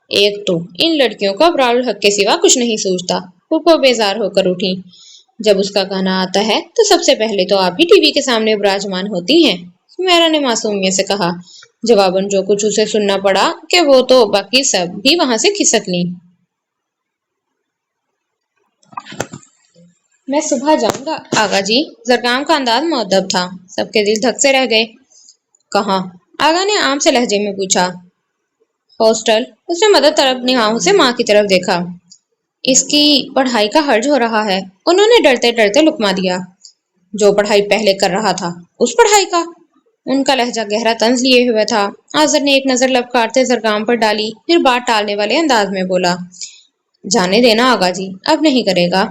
ایک تو ان لڑکیوں کو ابرار الحق کے سوا کچھ نہیں سوچتا۔ پھپھو بیزار ہو کر اٹھی۔ جب اس کا گانا آتا ہے تو سب سے پہلے تو آپ ہی ٹی وی کے سامنے براجمان ہوتی ہیں، سمیرا نے معصومیت سے کہا۔ جواباً جو کچھ اسے سننا پڑا کہ وہ تو باقی سب بھی وہاں سے کھسک لیں۔ میں صبح جاؤں گا آغا جی۔ زرگام کا انداز مؤدب تھا۔ سب کے دل دھک سے رہ گئے۔ کہاں؟ آغا نے عام سے لہجے میں پوچھا۔ ہاسٹل۔ اس نے مدد طلب نگاہوں سے ماں کی طرف دیکھا۔ اس کی پڑھائی کا حرج ہو رہا ہے، انہوں نے ڈرتے ڈرتے لقمہ دیا۔ جو پڑھائی پہلے کر رہا تھا اس پڑھائی کا؟ ان کا لہجہ گہرا طنز لیے ہوئے تھا۔ حاضر نے ایک نظر لب کاٹتے زرگام پر ڈالی، پھر بات ٹالنے والے انداز میں بولا، جانے دینا آغا جی، اب نہیں کرے گا۔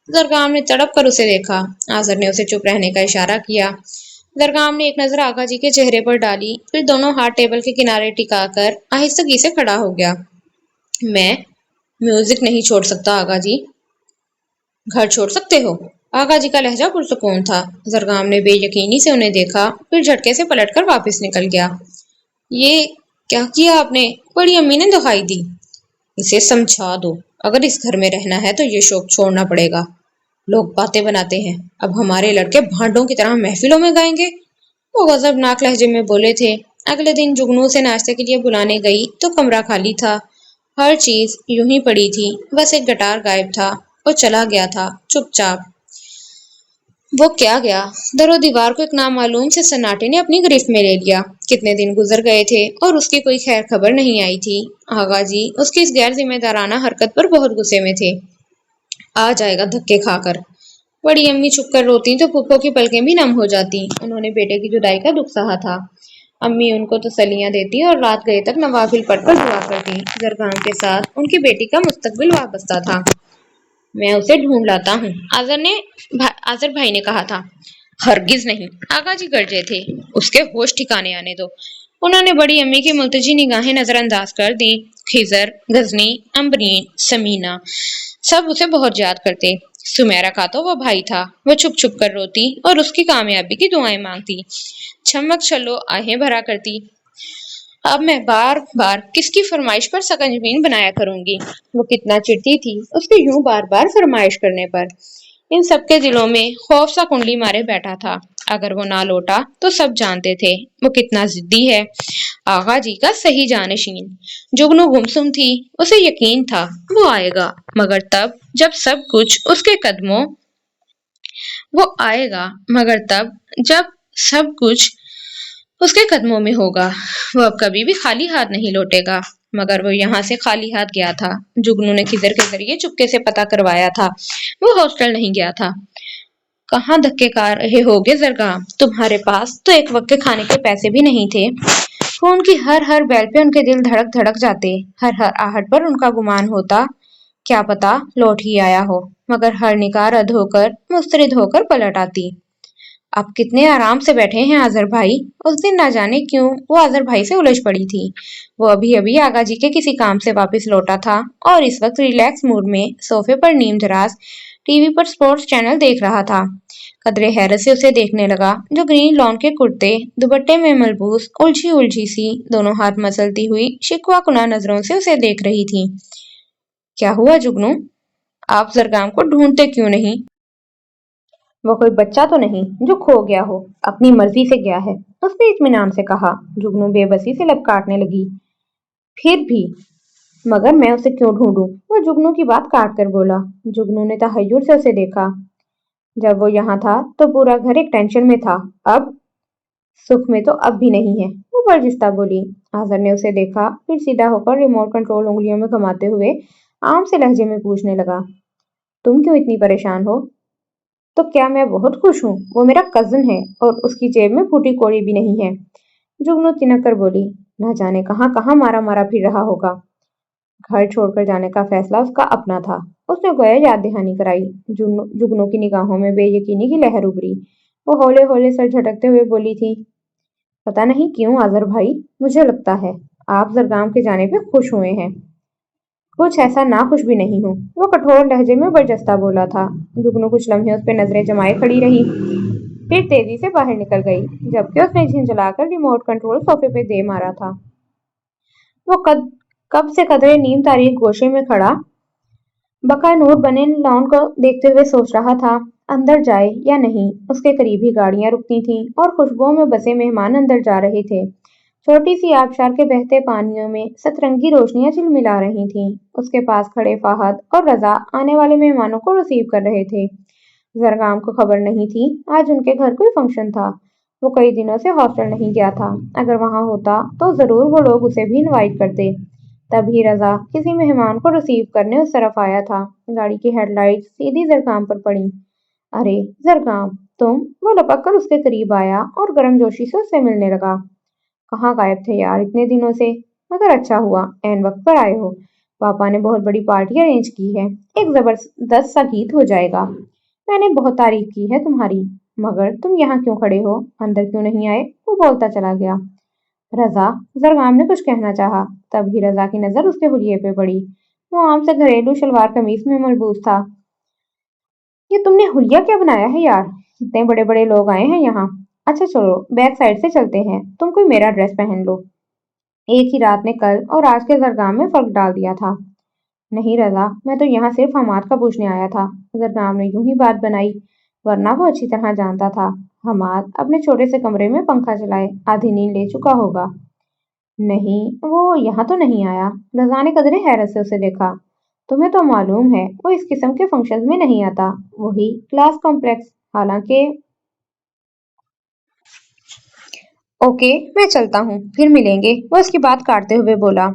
زرگام نے تڑپ کر اسے دیکھا۔ حاضر نے اسے چپ رہنے کا اشارہ کیا۔ زرگام نے ایک نظر آغا جی کے چہرے پر ڈالی، پھر دونوں ہاتھ ٹیبل کے کنارے ٹکا کر آہستگی سے کھڑا ہو گیا۔ میں میوزک نہیں چھوڑ سکتا آغا جی۔ گھر چھوڑ سکتے ہو؟ آغا جی کا لہجہ پرسکون تھا۔ زرگام نے بے یقینی سے انہیں دیکھا، پھر جھٹکے سے پلٹ کر واپس نکل گیا۔ یہ کیا کیا آپ نے؟ بڑی امی نے دہائی دی۔ اسے سمجھا دو، اگر اس گھر میں رہنا ہے تو یہ شوق چھوڑنا پڑے گا۔ لوگ باتیں بناتے ہیں، اب ہمارے لڑکے بھانڈوں کی طرح محفلوں میں گائیں گے؟ وہ غضبناک لہجے میں بولے تھے۔ اگلے دن جگنو سے ناشتے کے لیے بلانے گئی تو کمرہ خالی تھا، ہر چیز یوں ہی پڑی تھی، بس ایک گٹار غائب تھا۔ اور چلا گیا تھا چپ چاپ۔ وہ کیا گیا؟ در و دیوار کو ایک نامعلوم سے سناٹے نے اپنی گرفت میں لے لیا۔ کتنے دن گزر گئے تھے اور اس کی کوئی خیر خبر نہیں آئی تھی۔ آغا جی اس کی اس غیر ذمہ دارانہ حرکت پر بہت غصے میں تھے۔ آ جائے گا دھکے کھا کر۔ بڑی امی چھپ کر روتی تو پھپھو کی پلکیں بھی نم ہو جاتی۔ انہوں نے بیٹے کی جدائی کا دکھ سہا تھا۔ امی ان کو تسلیاں دیتی اور رات گئے تک نوافل پڑھ کر دعا کرتی۔ زرگام کے ساتھ ان کی بیٹی کا مستقبل وابستہ تھا۔ میں اسے ڈھونڈ لاتا ہوں، آذر بھائی نے کہا تھا۔ ہرگز نہیں، آغا جی گرجے تھے۔ اس کے ہوش ٹھکانے آنے دو۔ انہوں نے بڑی امی کی ملتجی نگاہیں نظر انداز کر دی۔ خضر، غزنی، امبرین، سمینا سب اسے بہت یاد کرتے۔ سمیرا کا تو وہ بھائی تھا۔ وہ چھپ چھپ کر روتی اور اس کی کامیابی کی دعائیں مانگتی۔ چھمک چھلو آہیں بھرا کرتی۔ اب میں بار بار کس کی فرمائش پر سکنجبین بنایا کروں گی؟ وہ کتنا چڑتی تھی اس کے یوں بار بار فرمائش کرنے پر۔ ان سب کے دلوں میں خوف سا کنڈلی مارے بیٹھا تھا۔ اگر وہ نہ لوٹا تو سب جانتے تھے وہ کتنا ضدی ہے۔ آغا جی کا صحیح جانشین۔ جگنو گمسم تھی، اسے یقین تھا وہ آئے گا، مگر تب جب سب کچھ اس کے قدموں وہ آئے گا مگر تب جب سب کچھ اس کے قدموں میں ہوگا۔ وہ اب کبھی بھی خالی ہاتھ نہیں لوٹے گا۔ مگر وہ یہاں سے خالی ہاتھ گیا تھا۔ جگنو نے خضر کے ذریعے چپکے سے پتہ کروایا تھا۔ وہ ہاسٹل نہیں گیا تھا۔ کہاں دھکے کھا رہے ہوگے زرگام؟ تمہارے پاس تو ایک وقت کے کھانے کے پیسے بھی نہیں تھے۔ فون کی ہر بیل پہ ان کے دل دھڑک دھڑک جاتے۔ ہر آہٹ پر ان کا گمان ہوتا کیا پتا لوٹ ہی آیا ہو، مگر ہر نگاہ رد ہو کر مسترد ہو کر پلٹ آتی۔ اب کتنے آرام سے بیٹھے ہیں آذر بھائی؟ اس دن نہ جانے کیوں وہ آذر بھائی سے الجھ پڑی تھی۔ وہ ابھی آغا جی کے کسی کام سے واپس لوٹا تھا اور اس وقت ریلیکس موڈ میں صوفے پر نیم دراز ٹی وی پر سپورٹس چینل دیکھ رہا تھا۔ قدرے حیرت سے اسے دیکھنے لگا جو گرین لون کے کرتے دوپٹے میں ملبوس الجھی سی دونوں ہاتھ مسلتی ہوئی شکوہ کناں نظروں سے اسے دیکھ رہی تھی۔ کیا ہوا جگنو؟ آپ زرگام کو ڈھونڈتے کیوں نہیں؟ وہ کوئی بچہ تو نہیں جو کھو گیا ہو، اپنی مرضی سے گیا ہے، اس نے اطمینان سے کہا۔ جگنو بے بسی سے لب کاٹنے لگی۔ پھر بھی مگر میں اسے کیوں ڈھونڈوں؟ وہ جگنو کی بات کاٹ کر بولا۔ جگنو نے تحیر سے اسے دیکھا۔ جب وہ یہاں تھا تو پورا گھر ایک ٹینشن میں تھا، اب سکھ میں تو اب بھی نہیں ہے، وہ برجستہ بولی۔ آذر نے اسے دیکھا، پھر سیدھا ہو کر ریموٹ کنٹرول انگلیوں میں گھماتے ہوئے عام سے لہجے میں پوچھنے لگا، تم کیوں اتنی پریشان ہو؟ تو کیا میں بہت خوش ہوں؟ وہ میرا کزن ہے اور اس کی جیب میں پھوٹی کوڑی بھی نہیں ہے۔ جگنو چنک کر بولی، نہ جانے کہاں کہاں مارا پھر رہا ہوگا۔ گھر چھوڑ کر جانے کا فیصلہ اس کا اپنا تھا، اس نے گویا یاد دہانی کرائی۔ جگنو کی نگاہوں میں بے یقینی کی لہر ابھری۔ وہ ہولے ہولے سر جھٹکتے ہوئے بولی تھی، پتہ نہیں کیوں آذر بھائی، مجھے لگتا ہے آپ زرگام کے جانے پہ خوش ہوئے ہیں۔ کچھ ایسا ناخوش بھی نہیں ہوں، وہ کٹھور لہجے میں برجستہ بولا تھا۔ جگنو کچھ لمحے اس پہ نظریں جمائے کھڑی رہی، پھر تیزی سے باہر نکل گئی، جبکہ اس نے جھنجھلا کر ریموٹ کنٹرول صوفے پہ دے مارا تھا۔ وہ کب سے قدرے نیم تاریک گوشے میں کھڑا بقا نور بنے لان کو دیکھتے ہوئے سوچ رہا تھا، اندر جائے یا نہیں۔ اس کے قریب ہی گاڑیاں رکتی تھیں اور خوشبوؤں میں بسے مہمان اندر جا رہے تھے۔ چھوٹی سی آبشار کے بہتے پانیوں میں سترنگی روشنیاں جلملا رہی تھیں۔ اس کے پاس کھڑے فہد اور رضا آنے والے مہمانوں کو ریسیو کر رہے تھے۔ زرگام کو خبر نہیں تھی آج ان کے گھر کوئی فنکشن تھا۔ وہ کئی دنوں سے ہاسٹل نہیں گیا تھا، اگر وہاں ہوتا تو ضرور وہ لوگ اسے بھی انوائٹ کرتے۔ تبھی رضا کسی مہمان کو ریسیو کرنے اس طرف آیا تھا۔ گاڑی کی ہیڈ لائٹس سیدھی زرگام پر پڑیں۔ ارے زرگام، تم؟ وہ لپک کر اس کے قریب آیا اور گرم جوشی سے اس سے ملنے لگا۔ کہاں غائب تھے یار اتنے دنوں سے؟ مگر اچھا ہوا عین وقت پر آئے ہو، پاپا نے بہت بڑی پارٹی ارینج کی ہے، ایک زبردست سا گیت ہو جائے گا۔ میں نے بہت تعریف کی ہے تمہاری، مگر تم یہاں کیوں کھڑے ہو، اندر کیوں نہیں آئے؟ وہ بولتا چلا گیا۔ رضا، زرگام نے کچھ کہنا چاہا، تب ہی رضا کی نظر اس کے حلیے پہ پڑی۔ وہ عام سے گھریلو شلوار قمیص میں ملبوس تھا۔ یہ تم نے حلیہ کیا بنایا ہے یار، اتنے بڑے بڑے لوگ آئے ہیں یہاں۔ اچھا چلو بیک سائڈ سے چلتے ہیں، تم کوئی میرا ڈریس پہن لو۔ ایک ہی رات نے کل اور آج کے زرگام میں فرق ڈال دیا تھا۔ نہیں رضا، میں تو یہاں صرف حماد کا پوچھنے آیا تھا۔ زرگام نے یوں ہی بات بنائی، ورنہ وہ اچھی طرح جانتا تھا حماد اپنے چھوٹے سے کمرے میں پنکھا چلائے آدھی نیند لے چکا ہوگا۔ نہیں، وہ یہاں تو نہیں آیا۔ رضا نے قدرے حیرت سے اسے دیکھا۔ تمہیں تو معلوم ہے وہ اس قسم کے فنکشنز میں نہیں آتا، وہی کلاس کمپلیکس۔ حالانکہ اوکے میں چلتا ہوں، پھر ملیں گے، وہ اس کی بات کاٹتے ہوئے بولا۔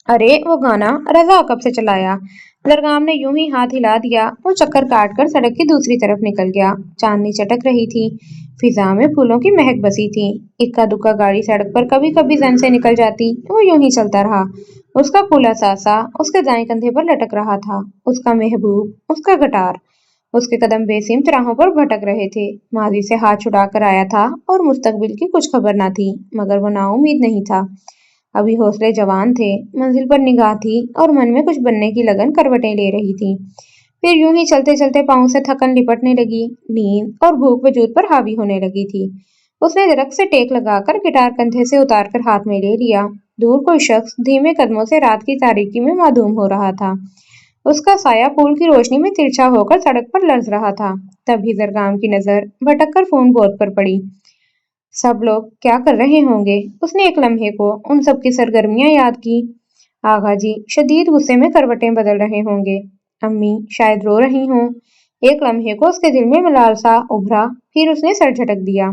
ارے وہ گانا رضا کب سے چلایا؟ زرگام نے یوں ہی ہاتھ ہلا دیا، وہ چکر کاٹ کر سڑک کی دوسری طرف نکل گیا۔ چاندنی چٹک رہی تھی، فضا میں پھولوں کی مہک بسی تھی۔ اکا دکا گاڑی سڑک پر کبھی کبھی زن سے نکل جاتی، وہ یوں ہی چلتا رہا۔ اس کا کھلا ساسا اس کے دائیں کندھے پر لٹک رہا تھا، اس کا محبوب، اس کا گٹار۔ اس کے قدم بے سمت راہوں پر بھٹک رہے تھے، ماضی سے ہاتھ چھڑا کر آیا تھا اور مستقبل کی کچھ خبر نہ تھی، مگر وہ نا امید نہیں تھا۔ ابھی حوصلے جوان تھے، منزل پر نگاہ تھی اور من میں کچھ بننے کی لگن کروٹیں لے رہی تھی۔ پھر یوں ہی چلتے چلتے پاؤں سے تھکن لپٹنے لگی، نیند اور بھوک وجود پر حاوی ہونے لگی تھی۔ اس نے درخت سے ٹیک لگا کر گٹار کندھے سے اتار کر ہاتھ میں لے لیا۔ دور کوئی شخص دھیمے قدموں سے رات کی تاریکی میں معدوم ہو رہا تھا، اس کا سایہ پھول کی روشنی میں ترچھا ہو کر سڑک پر لرز رہا تھا۔ تبھی زرگام کی نظر بھٹک کر فون بورڈ پر پڑی۔ سب لوگ کیا کر رہے ہوں گے؟ اس نے ایک لمحے کو ان سب کی سرگرمیاں یاد کی۔ آغا جی شدید غصے میں کروٹیں بدل رہے ہوں گے، امی شاید رو رہی ہوں۔ ایک لمحے کو اس کے دل میں ملال سا ابھرا، پھر اس نے سر جھٹک دیا۔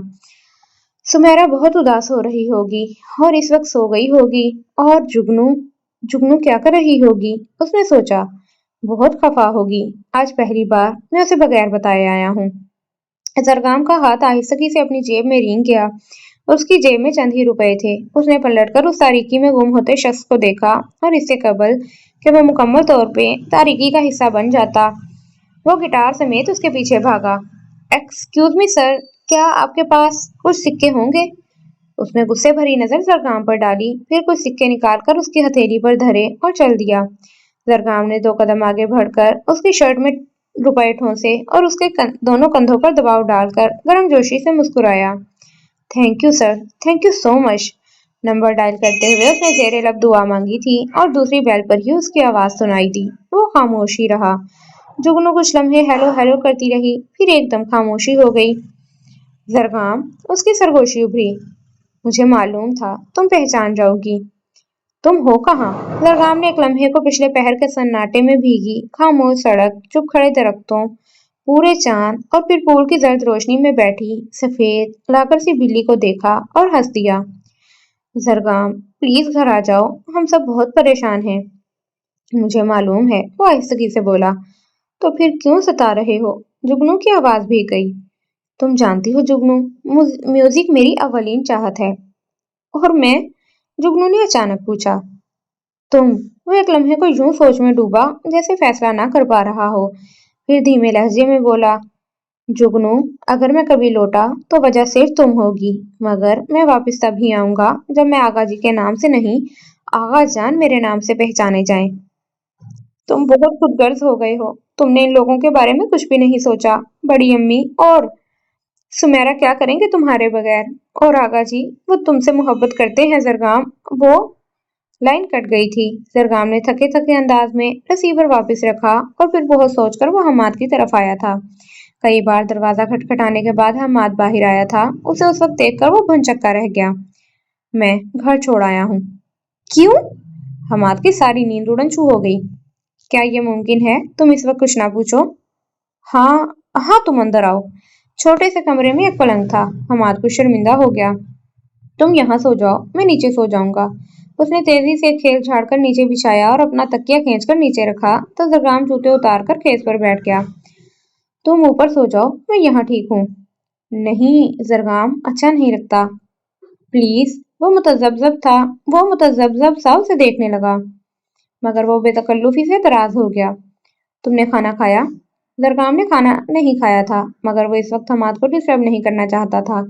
سمیرا بہت اداس ہو رہی ہوگی اور اس وقت سو گئی ہوگی، اور جگنو کیا کر رہی ہوگی؟ اس نے سوچا۔ بہت خفا ہوگی، آج پہلی بار میں اسے بغیر بتائے آیا ہوں۔ زرگام کا ہاتھ آہستگی سے اپنی جیب میں رینگ گیا، اس کی جیب میں چند ہی روپے تھے۔ اس نے پلٹ کر اس تاریکی میں گم ہوتے شخص کو دیکھا، اور اس سے قبل کہ وہ مکمل طور پہ تاریکی کا حصہ بن جاتا، وہ گٹار سمیت اس کے پیچھے بھاگا۔ ایکسکیوز می سر، کیا آپ کے پاس کچھ سکے ہوں گے؟ اس نے غصے بھری نظر زرگام پر ڈالی، پھر کچھ سکے نکال کر اس کی ہتھیلی پر دھرے اور چل دیا۔ زرگام نے 2 قدم آگے بڑھ کر اس کی شرٹ میں روپے ٹھونسے اور اس کے دونوں کندھوں پر دباؤ ڈال کر گرم جوشی سے مسکرایا۔ Thank you sir, thank you so much. Number dial کرتے ہوئے اس نے زیر لب دعا مانگی تھی اور دوسری بیل پر ہی اس کی آواز سنائی دی۔ وہ خاموش ہی رہا۔ جگنو کچھ لمحے ہیلو ہیلو کرتی رہی، پھر ایک دم خاموشی ہو گئی۔ زرگام، اس کی سرگوشی ابھری۔ مجھے معلوم تھا تم پہچان جاؤ گی۔ تم ہو کہاں؟ زرگام نے ایک لمحے کو پچھلے پہر کے سناٹے میں بھیگی خاموش سڑک، چپ کھڑے درختوں، پورے چاند اور پھر پھول کی زرد روشنی میں بیٹھی سفید لاکر سی بلی کو دیکھا اور ہنس دیا۔ زرگام پلیز گھر آ جاؤ، ہم سب بہت پریشان ہیں۔ مجھے معلوم ہے، وہ آہستگی سے بولا۔ تو پھر کیوں ستا رہے ہو؟ جگنو کی آواز بھیگ گئی۔ تم جانتی ہو جگنو، میوزک میری اولین چاہت ہے۔ اور میں؟ جگنو نے اچانک پوچھا۔ تم؟ وہ ایک لمحے کو یوں سوچ میں ڈوبا جیسے فیصلہ نہ کر پا رہا ہو، پھر دھیمے لہجے میں بولا، جگنو اگر میں کبھی لوٹا تو وجہ صرف تم ہوگی، مگر میں واپس تب ہی آؤں گا جب میں آغا جی کے نام سے نہیں، آغا جان میرے نام سے پہچانے جائیں۔ تم بہت خود غرض ہو گئے ہو، تم نے ان لوگوں کے بارے میں کچھ بھی نہیں سوچا، بڑی امی اور سمیرا کیا کریں گے تمہارے بغیر؟ اور آغا جی وہ تم سے محبت کرتے ہیں زرگام، وہ لائن کٹ گئی تھی۔ زرگام نے تھکے تھکے انداز میں رسیور واپس رکھا اور پھر بہت سوچ کر وہ حماد کی طرف آیا تھا۔ کئی بار دروازہ کھٹکھٹانے کے بعد حماد باہر آیا تھا، اسے اس وقت دیکھ کر وہ بھنچکا رہ گیا۔ میں گھر چھوڑ آیا ہوں۔ کیوں؟ حماد کی ساری نیند اڑن چھو ہو گئی۔ کیا یہ ممکن ہے تم اس وقت کچھ نہ پوچھو؟ ہاں تم اندر آؤ۔ چھوٹے سے کمرے میں ایک پلنگ تھا، حماد کو شرمندہ ہو گیا۔ تم یہاں سو جاؤ، میں نیچے سو جاؤں گا۔ اس نے تیزی سے ایک کھیس جھاڑ کر نیچے بچھایا اور اپنا تکیہ کھینچ کر نیچے رکھا تو زرگام جوتے اتار کر کھیس پر بیٹھ گیا۔ تم اوپر سو جاؤ، میں یہاں ٹھیک ہوں۔ نہیں زرگام، اچھا نہیں لگتا۔ پلیز۔ وہ متذبذب سا اسے دیکھنے لگا، مگر وہ بے تکلفی سے اعتراض ہو گیا۔ تم نے کھانا کھایا؟ زرگام نے کھانا نہیں کھایا تھا، مگر وہ اس وقت حماد کو ڈسٹرب نہیں کرنا چاہتا تھا،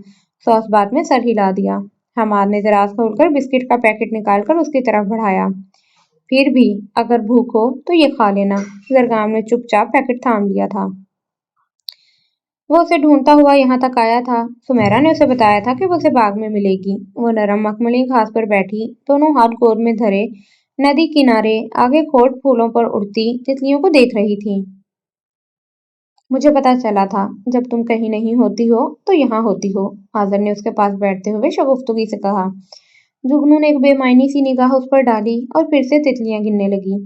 سو اس بات میں سر ہلا دیا۔ حماد نے دراز کھول کر بسکٹ کا پیکٹ نکال کر اس کی طرف بڑھایا۔ پھر بھی اگر بھوک ہو تو یہ کھا لینا۔ زرگام نے چپ چاپ پیکٹ تھام لیا تھا۔ وہ اسے ڈھونڈتا ہوا یہاں تک آیا تھا۔ سمیرا نے اسے بتایا تھا کہ وہ اسے باغ میں ملے گی۔ وہ نرم مخملی گھاس پر بیٹھی، دونوں ہاتھ گود میں دھرے، ندی کنارے آگے کھوٹ پھولوں پر اڑتی تتلیوں کو دیکھ رہی تھی۔ مجھے پتا چلا تھا جب تم کہیں نہیں ہوتی ہو تو یہاں ہوتی ہو، آذر نے اس کے پاس بیٹھتے ہوئے شگفتگی سے کہا۔ جگنو نے ایک بے معنی سی نگاہ اس پر ڈالی اور پھر سے تتلیاں گننے لگی۔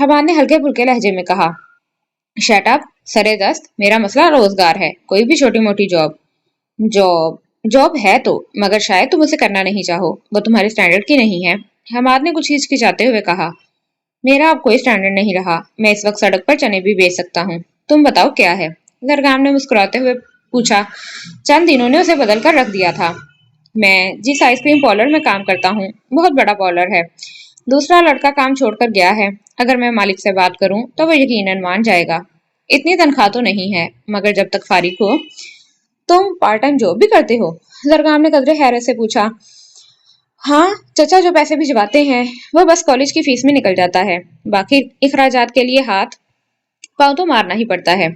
حماد نے ہلکے پھلکے لہجے میں کہا۔ شٹ اپ، سرے دست، میرا مسئلہ روزگار ہے، کوئی بھی چھوٹی موٹی جاب جاب ہے تو، مگر شاید تم اسے کرنا نہیں چاہو، وہ تمہارے سٹینڈرڈ کی نہیں ہے۔ حماد نے کچھ ہچکچاتے ہوئے کہا۔ میرا اب کوئی سٹینڈرڈ نہیں رہا، میں اس وقت سڑک پر چنے بھی بیچ سکتا ہوں، تم بتاؤ کیا ہے؟ زرگام نے مسکراتے ہوئے پوچھا۔ چند دنوں نے اسے بدل کر رکھ دیا تھا۔ میں جس آئس کریم پارلر میں کام کرتا ہوں، بہت بڑا پارلر ہے، دوسرا لڑکا کام چھوڑ کر گیا ہے، اگر میں مالک سے بات کروں تو وہ یقیناً مان جائے گا۔ اتنی تنخواہ تو نہیں ہے، مگر جب تک فارغ ہو۔ تم پارٹ ٹائم جاب بھی کرتے ہو؟ زرگام نے قدرے حیرت سے پوچھا۔ ہاں، چچا جو پیسے بھجواتے ہیں وہ بس کالج کی فیس میں نکل جاتا ہے، باقی اخراجات کے لیے ہاتھ پاؤں تو مارنا ہی پڑتا ہے۔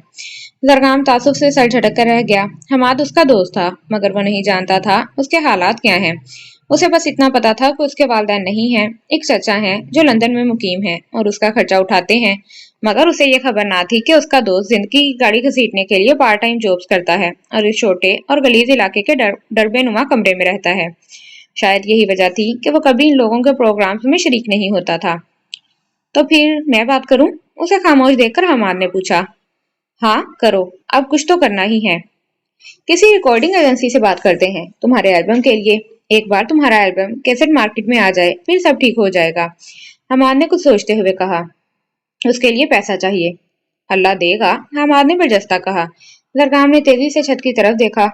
زرگام تعصب سے سر جھٹک کر رہ گیا۔ حماد اس کا دوست تھا، مگر وہ نہیں جانتا تھا اس کے حالات کیا ہیں۔ اسے بس اتنا پتا تھا کہ اس کے والدین نہیں ہیں، ایک چچا ہیں جو لندن میں مقیم ہیں اور اس کا خرچہ اٹھاتے ہیں، مگر اسے یہ خبر نہ تھی کہ اس کا دوست زندگی کی گاڑی گھسیٹنے کے لیے پارٹ ٹائم جابس کرتا ہے اور اس چھوٹے اور غلیظ علاقے کے ڈربے نما کمرے میں رہتا ہے۔ شاید یہی وجہ تھی کہ وہ کبھی ان لوگوں کے پروگرامز میں شریک نہیں ہوتا تھا۔ تو پھر میں بات کروں؟ اسے خاموش دیکھ کر حماد نے پوچھا۔ ہاں کرو، اب کچھ تو کرنا ہی ہے۔ کسی ریکارڈنگ ایجنسی سے بات کرتے ہیں تمہارے البم کے لیے، ایک بار تمہارا البم کیسٹ مارکیٹ میں آ جائے پھر سب ٹھیک ہو جائے گا۔ حماد نے کچھ سوچتے ہوئے کہا۔ اس کے لیے پیسہ چاہیے۔ اللہ دے گا، حماد نے برجستہ کہا۔ زرگام نے تیزی سے چھت کی طرف دیکھا۔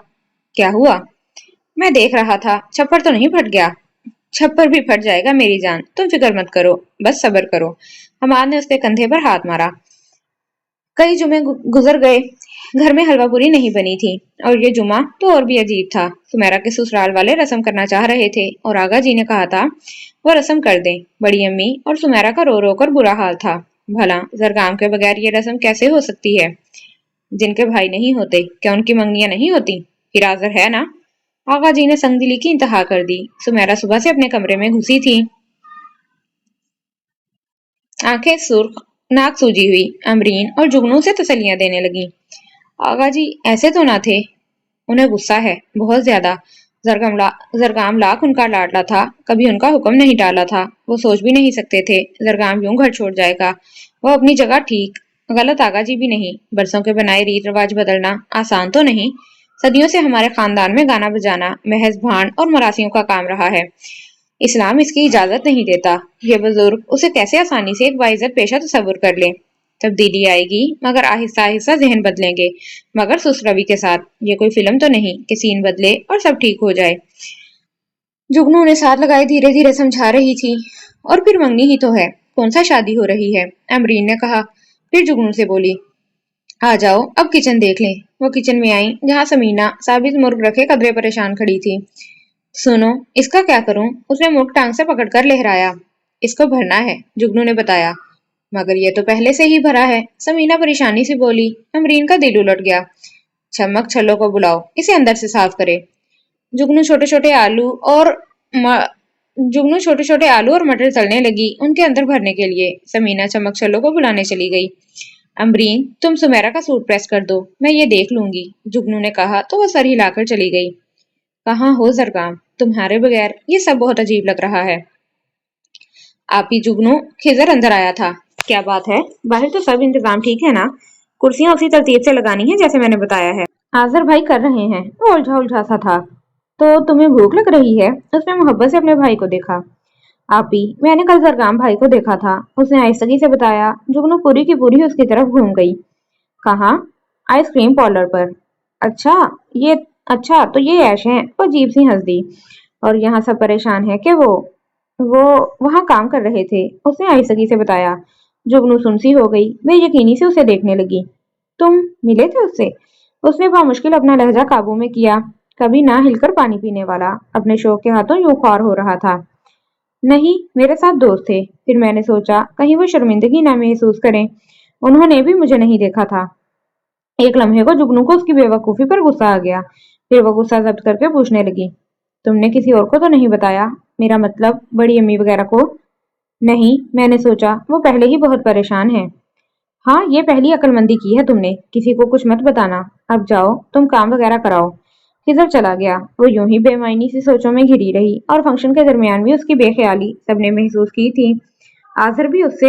کیا ہوا؟ میں دیکھ رہا تھا، چھپر تو نہیں پھٹ گیا؟ چھپر بھی پھٹ جائے گا میری جان، تم فکر مت کرو، بس صبر کرو۔ حماد نے اس کے کندھے پر ہاتھ مارا۔ کئی جمعے گزر گئے، گھر میں حلوہ پوری نہیں بنی تھی، اور یہ جمعہ تو اور بھی عجیب تھا۔ سمیرا کے سسرال والے رسم کرنا چاہ رہے تھے اور آغا جی نے کہا تھا وہ رسم کر دیں۔ بڑی امی اور سمیرا کا رو رو کر برا حال تھا۔ بھلا زرگام کے بغیر یہ رسم کیسے ہو سکتی ہے؟ جن کے بھائی نہیں ہوتے کیا ان کی منگنیاں نہیں ہوتی؟ پھر آذر ہے نا؟ آغا جی نے سنگ دلی کی انتہا کر دی۔ سمیرا صبح سے اپنے کمرے میں گھسی تھی، آنکھیں سرخ، ناک سوجی ہوئی۔ امرین اور جگنو سے تسلیاں دینے لگی۔ آغا جی ایسے تو نہ تھے، انہیں غصہ ہے، بہت زیادہ۔ زرگام لاکھ ان کا لاڈلا تھا، کبھی ان کا حکم نہیں ٹالا تھا، وہ سوچ بھی نہیں سکتے تھے زرگام یوں گھر چھوڑ جائے گا۔ وہ اپنی جگہ ٹھیک، غلط آغا جی بھی نہیں، برسوں کے بنائے ریت رواج بدلنا آسان تو نہیں۔ صدیوں سے ہمارے خاندان میں گانا بجانا محض بھانڈ اور مراسیوں کا کام رہا ہے، اسلام اس کی اجازت نہیں دیتا۔ یہ بزرگ اسے کیسے آسانی سے ایک باعزت پیشہ تصور کر لے۔ تبدیلی آئے گی، مگر آہستہ آہستہ ذہن بدلیں گے، مگر سست روی کے ساتھ۔ یہ کوئی فلم تو نہیں کہ سین بدلے اور سب ٹھیک ہو جائے۔ جگنو نے ساتھ لگائے دھیرے دھیرے سمجھا رہی تھی۔ اور پھر منگنی ہی تو ہے، کون سا شادی ہو رہی ہے؟ امرین نے کہا۔ پھر جگنو سے بولی، آ جاؤ اب کچن دیکھ لیں۔ وہ کچن میں آئیں جہاں سمینا ثابت مرغ رکھے قدرے پریشان کھڑی تھی۔ سنو، اس کا کیا کروں؟ اس نے مرغ ٹانگ سے پکڑ کر لہرایا۔ اس کو بھرنا ہے، جگنو نے بتایا۔ مگر یہ تو پہلے سے ہی بھرا ہے، سمینا پریشانی سے بولی۔ امرین کا دل الٹ گیا۔ چھمک چھلو کو بلاؤ، اسے اندر سے صاف کرے۔ جگنو چھوٹے چھوٹے آلو اور مٹر تلنے لگی ان کے اندر بھرنے کے لیے۔ سمینا چمک چھلو کو بلانے چلی گئی۔ امرین، تم سمیرا کا سوٹ پریس کر دو، میں یہ دیکھ لوں گی، جگنو نے کہا تو وہ سر ہلا کر چلی گئی۔ کہاں ہو زرگام، تمہارے بغیر یہ سب بہت عجیب لگ رہا ہے۔ آپ ہی جگنو، خضر اندر آیا تھا۔ کیا بات ہے؟ باہر تو سب انتظام ٹھیک ہے نا؟ کرسیاں اسی ترتیب سے لگانی ہیں جیسے میں نے بتایا ہے۔ آذر بھائی کر رہے ہیں، وہ الجھا الجھا سا تھا۔ تو تمہیں بھوک لگ رہی ہے؟ اس نے محبت سے اپنے بھائی کو دیکھا۔ آپ ہی، میں نے کل زرگام بھائی کو دیکھا تھا، اس نے آہستگی سے بتایا۔ جگنو پوری کی پوری اس کی طرف گھوم گئی۔ کہاں؟ آئس کریم پارلر پر۔ اچھا تو یہ عیش ہے، وہ عجیب سی ہنس دی۔ اور یہاں سب پریشان ہے کہ وہ وہاں کام کر رہے تھے، اس نے آہستگی سے بتایا۔ جگنو سنسی ہو گئی، بے یقینی سے اسے دیکھنے لگی۔ تم ملے تھے اس سے؟ اس نے بامشکل اپنا لہجہ قابو میں کیا، کبھی نہ ہل کر پانی پینے والا، اپنے شوق کے ہاتھوں یوں خوار ہو رہا تھا۔ نہیں، میرے ساتھ دوست تھے، پھر میں نے سوچا کہیں وہ شرمندگی نہ محسوس کریں، انہوں نے بھی مجھے نہیں دیکھا تھا۔ ایک لمحے کو جگنو کو اس کی بے وقوفی پر غصہ آ گیا، پھر وہ غصہ ضبط کر کے پوچھنے لگی، تم نے کسی اور کو تو نہیں بتایا؟ میرا مطلب بڑی امی وغیرہ کو؟ نہیں، میں نے سوچا وہ پہلے ہی بہت پریشان ہیں۔ ہاں، یہ پہلی عقل مندی کی ہے تم نے، کسی کو کچھ مت بتانا۔ اب جاؤ تم کام وغیرہ کراؤ۔ خضر چلا گیا۔ وہ یوں ہی بے معنی سی سوچوں میں گھری رہی، اور فنکشن کے درمیان بھی اس کی بے خیالی سب نے محسوس کی تھی۔ آذر بھی اس سے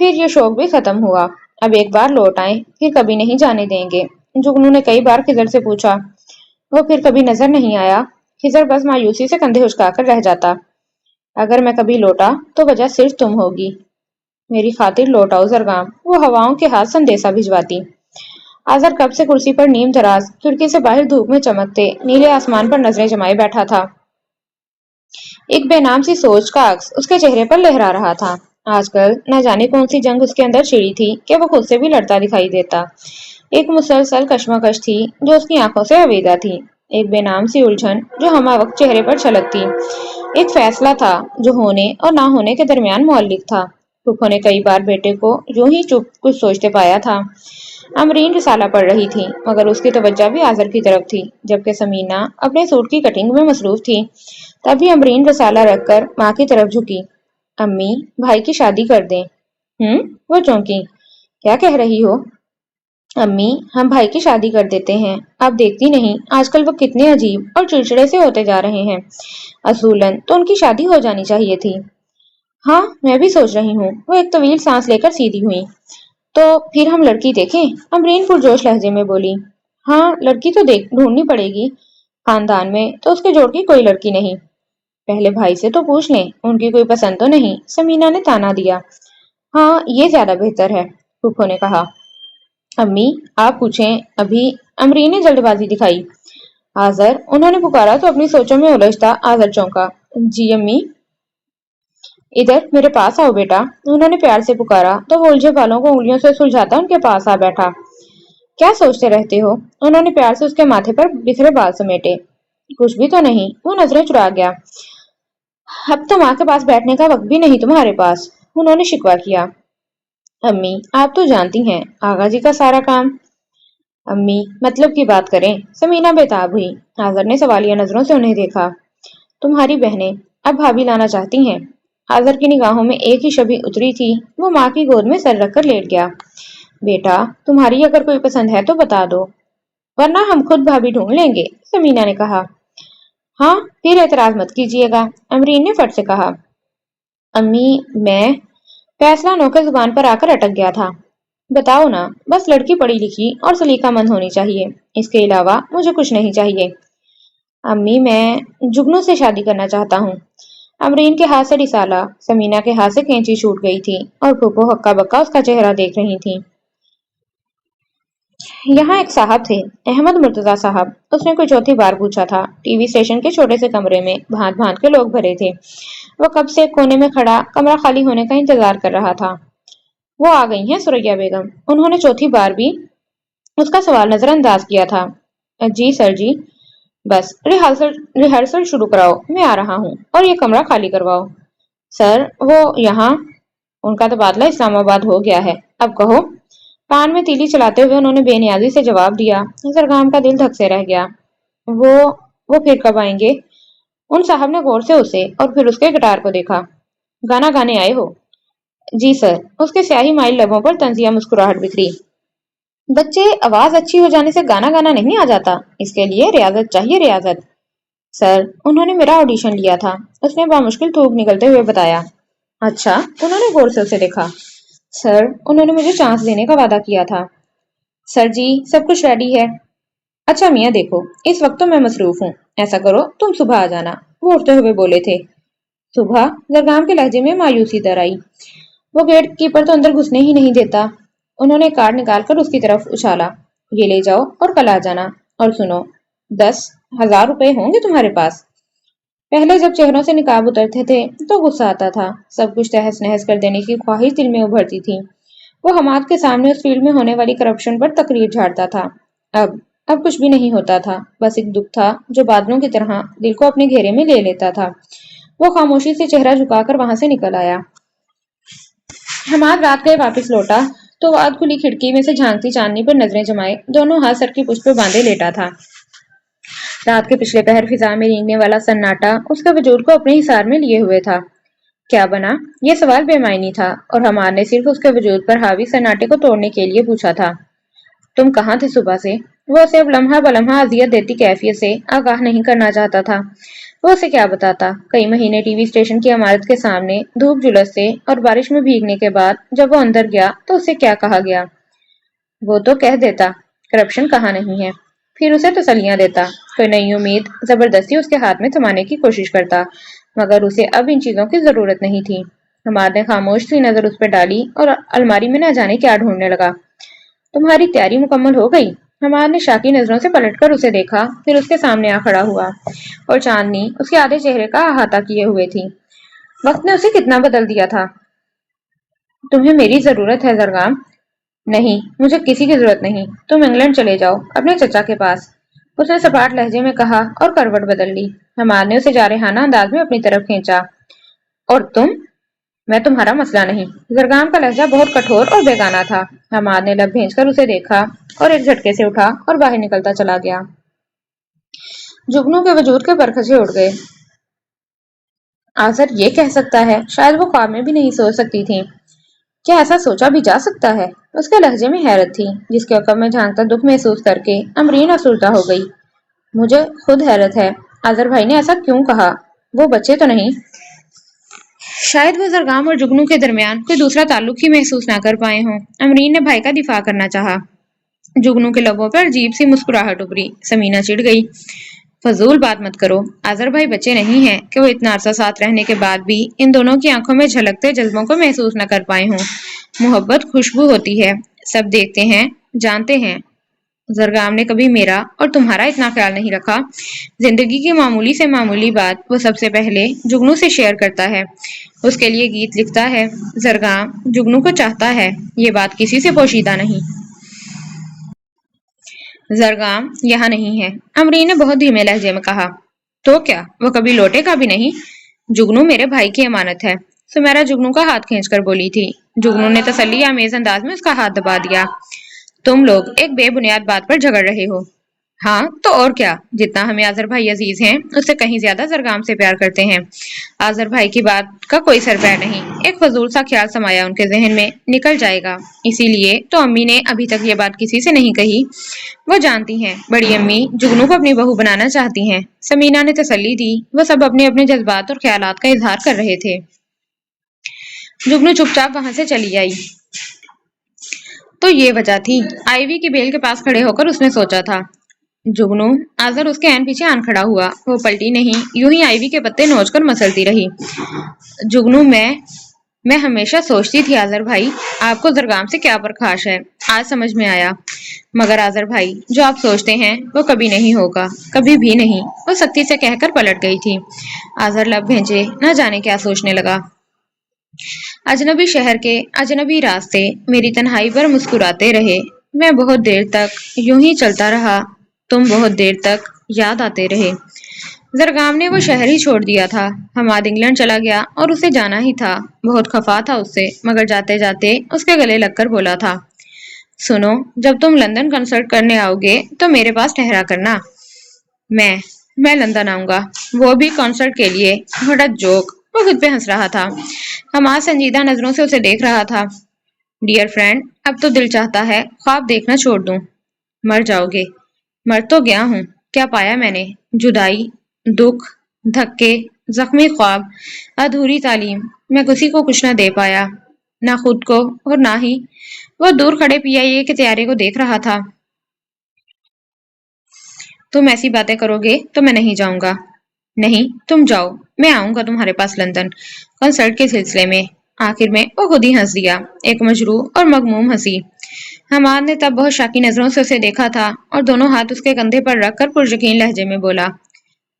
پھر یہ شوق بھی ختم ہوا۔ اب ایک بار لوٹ آئے پھر کبھی نہیں جانے دیں گے۔ جگنو نے کئی بار خضر سے پوچھا، وہ پھر کبھی نظر نہیں آیا۔ خضر بس مایوسی سے کندھے اچکا کر رہ جاتا۔ اگر میں کبھی لوٹا تو وجہ صرف تم ہوگی۔ میری خاطر لوٹ آؤ زرگام، وہ ہواؤں کے ہاتھ سندیسہ بھجواتی۔ آذر کب سے کرسی پر نیم دراز کھڑکی سے باہر دھوپ میں چمکتے نیلے آسمان پر نظریں جمائے بیٹھا تھا۔ ایک بے نام سی سوچ کا عکس اس کے چہرے پر لہرا رہا تھا۔ آج کل نہ جانے کون سی جنگ اس کے اندر چھڑی تھی کہ وہ خود سے بھی لڑتا دکھائی دیتا۔ ایک مسلسل کشمکش تھی جو اس کی آنکھوں سے عویدہ تھی۔ ایک بے نام سی الجھن جو ہمہ وقت چہرے پر چھلکتی۔ ایک فیصلہ تھا جو ہونے اور نہ ہونے کے درمیان معلق تھا۔ پھپھو نے کئی بار بیٹے کو یوں ہی چپ کچھ سوچتے پایا تھا۔ امرین رسالہ پڑھ رہی تھی مگر اس کی توجہ بھی آذر کی طرف تھی۔ جبکہ سمینہ اپنے سوٹ کی کٹنگ میں مصروف تھی تب بھی امرین رسالہ رکھ کر ماں کی طرف جھکی۔ امی بھائی کی شادی کر دیں۔ وہ چونکی۔ کیا کہہ رہی ہو؟ امی ہم بھائی کی شادی کر دیتے ہیں۔ آپ دیکھتی نہیں آج کل وہ کتنے عجیب اور چڑچڑے سے ہوتے جا رہے ہیں۔ اصولاً تو ان کی شادی ہو جانی چاہیے تھی۔ ہاں میں بھی سوچ رہی ہوں۔ وہ ایک طویل سانس لے کر سیدھی ہوئی۔ تو پھر ہم لڑکی دیکھیں؟ امرین پرجوش لہجے میں بولی۔ ہاں لڑکی تو ڈھونڈنی پڑے گی۔ خاندان میں تو اس کے جوڑ کی کوئی لڑکی نہیں۔ پہلے بھائی سے تو پوچھ لیں، ان کی کوئی پسند تو نہیں؟ سمینہ نے تانا دیا۔ ہاں یہ زیادہ بہتر ہے، پھپھو نے کہا۔ امی آپ پوچھیں ابھی، امرین نے جلد بازی دکھائی۔ آذر، انہوں نے پکارا تو اپنی سوچوں میں الجھتا آذر چونکا۔ جی امی۔ ادھر میرے پاس آؤ بیٹا، انہوں نے پیار سے پکارا تو وہ الجھے بالوں کو انگلیوں سے سلجھاتا ان کے پاس آ بیٹھا۔ کیا سوچتے رہتے ہو؟ انہوں نے پیار سے اس کے ماتھے پر بکھرے بال سمیٹے۔ کچھ بھی تو نہیں، وہ نظریں چرا گیا۔ اب تو ماں کے پاس بیٹھنے کا وقت بھی نہیں تمہارے پاس، انہوں نے شکوہ کیا۔ امی آپ تو جانتی ہیں آغا جی کا سارا کام۔ امی مطلب کی بات کریں، سمینہ بےتاب ہوئی۔ آذر نے سوالیہ نظروں سے انہیں دیکھا۔ تمہاری بہنیں اب بھابھی لانا چاہتی ہیں۔ آذر کی نگاہوں میں ایک ہی شبیہ اتری تھی، وہ ماں کی گود میں سر رکھ کر لیٹ گیا۔ بیٹا تمہاری اگر کوئی پسند ہے تو بتا دو، ورنہ ہم خود بھابھی ڈھونڈ لیں گے، سمینہ نے کہا۔ ہاں پھر اعتراض مت کیجیے گا، امرین نے فٹ سے کہا۔ امی میں فیصلہ نو کے زبان پر آ کر اٹک گیا تھا۔ بتاؤ نا، بس لڑکی پڑھی لکھی اور سلیقہ مند ہونی چاہیے، اس کے علاوہ مجھے کچھ نہیں چاہیے۔ امی میں جگنو سے شادی کرنا چاہتا ہوں۔ امرین کے ہاتھ سے رسالہ، سمینہ کے ہاتھ سے کینچی چھوٹ گئی تھی اور پھپھو ہکا بکا اس کا چہرہ دیکھ رہی تھی۔ یہاں ایک صاحب تھے، احمد مرتضیٰ صاحب، اس نے کوئی چوتھی بار پوچھا تھا۔ ٹی وی اسٹیشن کے چھوٹے سے کمرے میں بھانت بھانت کے لوگ بھرے تھے۔ وہ کب سے ایک کونے میں کھڑا کمرہ خالی ہونے کا انتظار کر رہا تھا۔ وہ آ گئی ہیں ثریا بیگم، انہوں نے چوتھی بار بھی اس کا سوال نظر انداز کیا تھا۔ جی سر جی، بس ریہرسل شروع کراؤ، میں آ رہا ہوں، اور یہ کمرہ خالی کرواؤ۔ سر وہ یہاں، ان کا تبادلہ اسلام آباد ہو گیا ہے، اب کہو۔ کان میں تیلی چلاتے ہوئے انہوں نے بے نیازی سے جواب دیا۔ زرگام کا دل دھک سے رہ گیا۔ وہ پھر کب آئیں گے؟ ان صاحب نے غور سے اسے اور پھر اس کے گٹار کو دیکھا۔ گانا گانے آئے ہو؟ جی سر، اس کے سیاہی مائل لبوں پر طنزیہ مسکراہٹ بکھری۔ بچے آواز اچھی ہو جانے سے گانا گانا نہیں آ جاتا، اس کے لیے ریاضت چاہیے، ریاضت۔ سر انہوں نے میرا آڈیشن لیا تھا، اس نے بامشکل تھوک نکلتے ہوئے بتایا۔ اچھا، انہوں نے غور سے اسے دیکھا۔ سر انہوں نے مجھے چانس دینے کا وعدہ کیا تھا۔ سر جی سب کچھ ریڈی ہے۔ اچھا میاں دیکھو، اس وقت تو میں مصروف ہوں، ایسا کرو تم صبح آ جانا، وہ اٹھتے ہوئے بولے تھے۔ صبح؟ زرگام کے لہجے میں مایوسی در آئی۔ وہ گیٹ کیپر تو اندر گھسنے ہی نہیں دیتا۔ انہوں نے کارڈ نکال کر اس کی طرف اچھالا۔ یہ لے جاؤ اور کل آ جانا، اور سنو، 10,000 روپے ہوں گے تمہارے پاس؟ پہلے جب چہروں سے نقاب اترتے تھے تو غصہ آتا تھا، سب کچھ تہس نہس کر دینے کی خواہش دل میں ابھرتی تھی۔ وہ حماد کے سامنے اس فیلڈ میں ہونے والی کرپشن پر تقریر جھاڑتا تھا۔ اب کچھ بھی نہیں ہوتا تھا، بس ایک دکھ تھا جو بادلوں کی طرح دل کو اپنے گھیرے میں لے لیتا تھا۔ وہ خاموشی سے چہرہ جھکا کر وہاں سے نکل آیا۔ حماد رات گئے واپس لوٹا تو وہ ادھ کھلی کھڑکی میں سے جھانکتی چاندنی پر نظریں جمائے دونوں ہاتھ سر کی پشت پہ باندھے لیٹا تھا۔ رات کے پچھلے پہر فضا میں رینگنے والا سناٹا اس کے وجود کو اپنے حصار میں لیے ہوئے تھا۔ کیا بنا؟ یہ سوال بے معنی تھا اور حماد نے صرف اس کے وجود پر حاوی سناٹے کو توڑنے کے لیے پوچھا تھا۔ تم کہاں تھے صبح سے؟ وہ اسے اب لمحہ بلمحہ اذیت دیتی کیفیت سے آگاہ نہیں کرنا چاہتا تھا۔ وہ اسے کیا بتاتا؟ کئی مہینے ٹی وی اسٹیشن کی عمارت کے سامنے دھوپ جھلس سے اور بارش میں بھیگنے کے بعد جب وہ اندر گیا تو اسے کیا کہا گیا؟ وہ تو کہہ دیتا کرپشن کہاں نہیں ہے، پھر اسے تسلیاں دیتا، کوئی نئی امید زبردستی اس کے ہاتھ میں تھمانے کی کوشش کرتا، مگر اسے اب ان چیزوں کی ضرورت نہیں تھی۔ حماد نے خاموش سی نظر اس پہ ڈالی اور الماری میں نہ جانے کیا ڈھونڈنے لگا۔ تمہاری تیاری مکمل ہو گئی؟ حماد نے شاکی نظروں سے پلٹ کر اسے دیکھا، پھر اس کے سامنے آ کھڑا ہوا اور چاندنی اس کے آدھے چہرے کا احاطہ کیے ہوئے تھی۔ وقت نے اسے کتنا بدل دیا تھا۔ تمہیں میری ضرورت ہے زرگام؟ نہیں، مجھے کسی کی ضرورت نہیں، تم انگلینڈ چلے جاؤ اپنے چچا کے پاس، اس نے سپاٹ لہجے میں کہا اور کروٹ بدل لی۔ حماد نے اسے جارحانہ انداز میں اپنی طرف کھینچا۔ اور تم؟ میں تمہارا مسئلہ نہیں۔ زرگام کا لہجہ بہت کٹھور اور بیگانہ تھا۔ حماد نے لب بھینچ کر اسے دیکھا اور ایک جھٹکے سے اٹھا اور باہر نکلتا چلا گیا۔ جگنو کے وجود کے پرخچے اٹھ گئے۔ آذر یہ کہہ سکتا ہے؟ شاید وہ خواب میں بھی نہیں سوچ سکتی تھی۔ کیا ایسا سوچا بھی جا سکتا ہے؟ اس کے لہجے میں حیرت تھی، جس کے عقب میں جھانکتا دکھ محسوس کر کے امرین افسردہ ہو گئی۔ مجھے خود حیرت ہے، آذر بھائی نے ایسا کیوں کہا؟ وہ بچے تو نہیں؟ شاید وہ زرگام اور جگنو کے درمیان کوئی دوسرا تعلق ہی محسوس نہ کر پائے ہوں۔ امرین نے بھائی کا دفاع کرنا چاہا۔ جگنو کے لبوں پر عجیب سی مسکراہٹ ابھری۔ سمینا چڑ گئی۔ فضول بات مت کرو، آذر بھائی بچے نہیں ہیں کہ وہ اتنا عرصہ ساتھ رہنے کے بعد بھی ان دونوں کی آنکھوں میں جھلکتے جذبوں کو محسوس نہ کر پائے ہوں۔ محبت خوشبو ہوتی ہے، سب دیکھتے ہیں، جانتے ہیں۔ زرگام نے کبھی میرا اور تمہارا اتنا خیال نہیں رکھا۔ زندگی کی معمولی سے معمولی بات وہ سب سے پہلے جگنو سے شیئر کرتا ہے، اس کے لیے گیت لکھتا ہے۔ زرگام جگنو کو چاہتا ہے، یہ بات کسی سے پوشیدہ نہیں۔ زرگام یہاں نہیں ہے، امرین نے بہت دھیمے لہجے میں کہا۔ تو کیا وہ کبھی لوٹے گا بھی نہیں؟ جگنو میرے بھائی کی امانت ہے، سمیرا جگنو کا ہاتھ کھینچ کر بولی تھی۔ جگنو نے تسلی آمیز انداز میں اس کا ہاتھ دبا دیا۔ تم لوگ ایک بے بنیاد بات پر جھگڑ رہے ہو۔ ہاں تو اور کیا، جتنا ہمیں آذر بھائی عزیز ہیں اس سے کہیں زیادہ زرگام سے پیار کرتے ہیں۔ آذر بھائی کی بات کا کوئی سر پیر نہیں، ایک فضول سا خیال سمایا ان کے ذہن میں، نکل جائے گا، اسی لیے تو امی نے ابھی تک یہ بات کسی سے نہیں کہی۔ وہ جانتی ہیں بڑی امی جگنو کو اپنی بہو بنانا چاہتی ہیں، سمینا نے تسلی دی۔ وہ سب اپنے اپنے جذبات اور خیالات کا اظہار کر رہے تھے۔ جگنو چپ چاپ وہاں سے چلی آئی۔ تو یہ وجہ تھی، آئیوی کی بیل کے پاس کھڑے ہو کر اس نے سوچا تھا۔ جگنو، آذر اس کے عین پیچھے آن کھڑا ہوا، وہ پلٹی نہیں، یوں ہی آئیوی کے پتے نوچ کر مسلتی رہی۔ جگنو میں ہمیشہ سوچتی تھی آذر بھائی آپ کو زرگام سے کیا پرخاش ہے، آج سمجھ میں آیا۔ مگر آذر بھائی جو آپ سوچتے ہیں وہ کبھی نہیں ہوگا، کبھی بھی نہیں، وہ سختی سے کہہ کر پلٹ گئی تھی۔ آذر لب بھینچے نہ جانے کیا سوچنے لگا۔ اجنبی شہر کے اجنبی راستے میری تنہائی پر مسکراتے رہے، میں بہت دیر تک یوں ہی چلتا رہا، تم بہت دیر تک یاد آتے رہے۔ زرگام نے وہ شہر ہی چھوڑ دیا تھا، حماد انگلینڈ چلا گیا اور اسے جانا ہی تھا، بہت خفا تھا اس سے، مگر جاتے جاتے اس کے گلے لگ کر بولا تھا، سنو جب تم لندن کنسرٹ کرنے آؤ گے تو میرے پاس ٹھہرا کرنا، میں لندن آؤں گا، وہ بھی کنسرٹ کے لیے۔ بڑا جوک، وہ خود پہ ہنس رہا تھا۔ حماد سنجیدہ نظروں سے اسے دیکھ رہا تھا۔ ڈیئر فرینڈ، اب تو دل چاہتا ہے خواب دیکھنا چھوڑ دوں۔ مر جاؤ گے؟ مر تو گیا ہوں، کیا پایا میں نے؟ جدائی، دکھ، دھکے، زخمی خواب، ادھوری تعلیم، میں کسی کو کچھ نہ دے پایا، نہ خود کو اور نہ ہی۔ وہ دور کھڑے پی آئی اے کے طیارے کو دیکھ رہا تھا۔ تم ایسی باتیں کرو گے تو میں نہیں جاؤں گا۔ نہیں تم جاؤ، میں آؤں گا تمہارے پاس لندن، کنسرٹ کے سلسلے میں۔ آخر میں وہ خود ہی ہنس دیا، ایک مجروح اور مغموم ہنسی۔ حماد نے تب بہت شاکی نظروں سے اسے دیکھا تھا اور دونوں ہاتھ اس کے کندھے پر رکھ کر پرجکین لہجے میں بولا،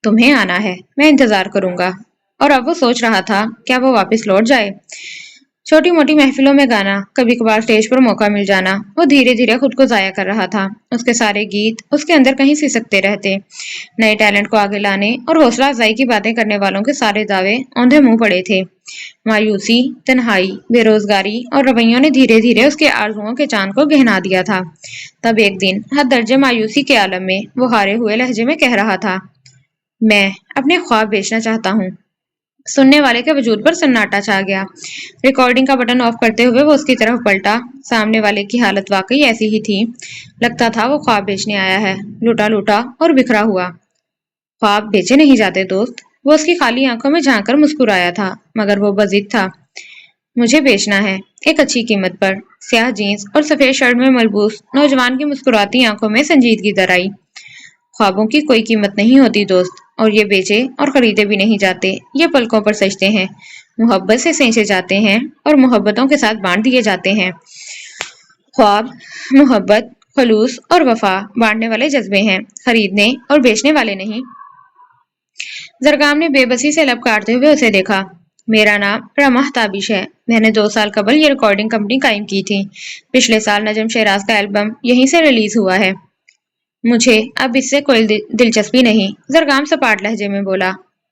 تمہیں آنا ہے، میں انتظار کروں گا۔ اور اب وہ سوچ رہا تھا کیا وہ واپس لوٹ جائے۔ چھوٹی موٹی محفلوں میں گانا، کبھی کبھار اسٹیج پر موقع مل جانا، وہ دھیرے دھیرے خود کو ضائع کر رہا تھا۔ اس کے سارے گیت اس کے اندر کہیں سسکتے رہتے، نئے ٹیلنٹ کو آگے لانے اور حوصلہ افزائی کی باتیں کرنے والوں کے سارے دعوے اوندھے منہ پڑے تھے۔ مایوسی، تنہائی، بے روزگاری اور رویوں نے دھیرے دھیرے اس کے آرزوؤں کے چاند کو گہنا دیا تھا۔ تب ایک دن حد درجے مایوسی کے عالم میں وہ ہارے ہوئے لہجے میں کہہ رہا تھا، میں اپنے خواب بیچنا چاہتا ہوں۔ سننے والے کے وجود پر سناٹا چھا گیا۔ ریکارڈنگ کا بٹن آف کرتے ہوئے وہ اس کی طرف پلٹا۔ سامنے والے کی حالت واقعی ایسی ہی تھی۔ لگتا تھا وہ خواب بیچنے آیا ہے، لوٹا لوٹا اور بکھرا ہوا۔ خواب بیچے نہیں جاتے دوست۔ وہ اس کی خالی آنکھوں میں جھانک کر مسکرایا تھا، مگر وہ بضد تھا۔ مجھے بیچنا ہے، ایک اچھی قیمت پر۔ سیاہ جینس اور سفید شرٹ میں ملبوس نوجوان کی مسکراتی آنکھوں میں سنجیدگی در آئی۔ خوابوں کی کوئی قیمت نہیں ہوتی دوست، اور یہ بیچے اور خریدے بھی نہیں جاتے، یہ پلکوں پر سجتے ہیں، محبت سے سینچے جاتے ہیں اور محبتوں کے ساتھ بانٹ دیے جاتے ہیں۔ خواب، محبت، خلوص اور وفا بانٹنے والے جذبے ہیں، خریدنے اور بیچنے والے نہیں۔ زرگام نے بے بسی سے لب کاٹتے ہوئے اسے دیکھا۔ میرا نام رمح تابش ہے۔ میں نے 2 سال قبل یہ ریکارڈنگ کمپنی قائم کی تھی۔ پچھلے سال نجم شہراز کا البم یہیں سے ریلیز ہوا ہے۔ مجھے اب اس سے کوئی دلچسپی نہیں، زرگام سپاٹ لہجے میں بولا۔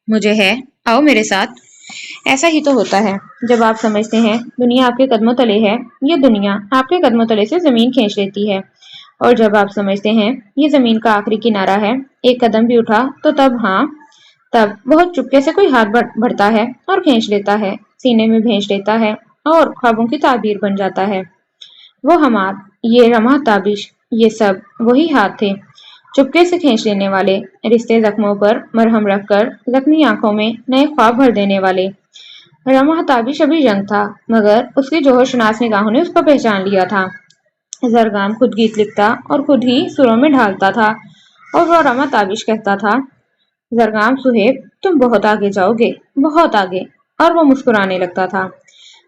مجھے ہے، آؤ میرے ساتھ۔ ایسا ہی تو ہوتا ہے جب آپ سمجھتے ہیں دنیا آپ کے قدموں تلے ہے، یہ دنیا آپ کے قدموں تلے سے زمین کھینچ لیتی ہے، اور جب آپ سمجھتے ہیں یہ زمین کا آخری کنارہ ہے، ایک قدم بھی اٹھا تو تب بہت چپکے سے کوئی ہاتھ بڑھتا ہے اور کھینچ لیتا ہے، سینے میں بھینچ لیتا ہے اور خوابوں کی تعبیر بن جاتا ہے۔ وہ ہمات، یہ رمح تابش، یہ سب وہی ہاتھ تھے، چپکے سے کھینچ لینے والے، رشتے زخموں پر مرہم رکھ کر زخمی آنکھوں میں نئے خواب بھر دینے والے۔ رمح تابش ابھی ینگ تھا، مگر اس کی جوہر شناس نگاہوں نے اس کو پہچان لیا تھا۔ زرگام خود گیت لکھتا اور خود ہی سروں میں ڈھالتا تھا، اور وہ رمح تابش کہتا تھا، زرگام صہیب تم بہت آگے جاؤ گے، بہت آگے، اور وہ مسکرانے لگتا تھا۔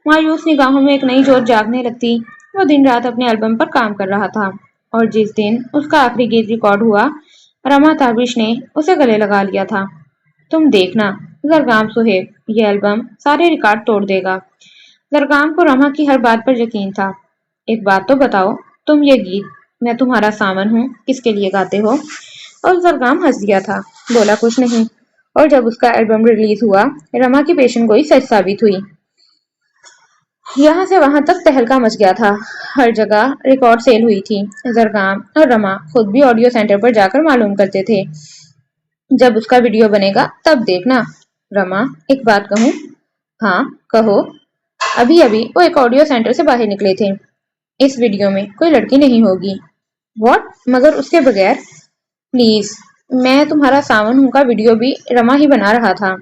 مایوس نگاہوں میں ایک نئی جوت جاگنے لگتی۔ وہ دن رات اپنے البم پر کام کر رہا تھا، اور جس دن اس کا آخری گیت ریکارڈ ہوا، رمح تابش نے اسے گلے لگا لیا تھا۔ تم دیکھنا زرگام صہیب، یہ البم سارے ریکارڈ توڑ دے گا۔ زرگام کو رمح کی ہر بات پر یقین تھا۔ ایک بات تو بتاؤ، تم یہ گیت میں تمہارا ساون ہوں کس کے لیے گاتے ہو؟ اور زرگام ہنس دیا تھا، بولا کچھ نہیں۔ اور جب اس کا البم ریلیز ہوا، رمح کی پیشن گوئی سچ ثابت ہوئی۔ یہاں سے وہاں تک تہلکہ مچ گیا تھا، ہر جگہ ریکارڈ سیل ہوئی تھی۔ زرگام اور رمح خود بھی آڈیو سینٹر پر جا کر معلوم کرتے تھے، جب اس کا ویڈیو بنے گا تب دیکھنا۔ رمح، ایک بات کہوں؟ ہاں کہو۔ ابھی وہ ایک آڈیو سینٹر سے باہر نکلے تھے۔ اس ویڈیو میں کوئی لڑکی نہیں ہوگی۔ واٹ؟ مگر اس کے بغیر؟ پلیز، میں تمہارا ساون ہوں کا ویڈیو بھی رمح ہی بنا رہا تھا۔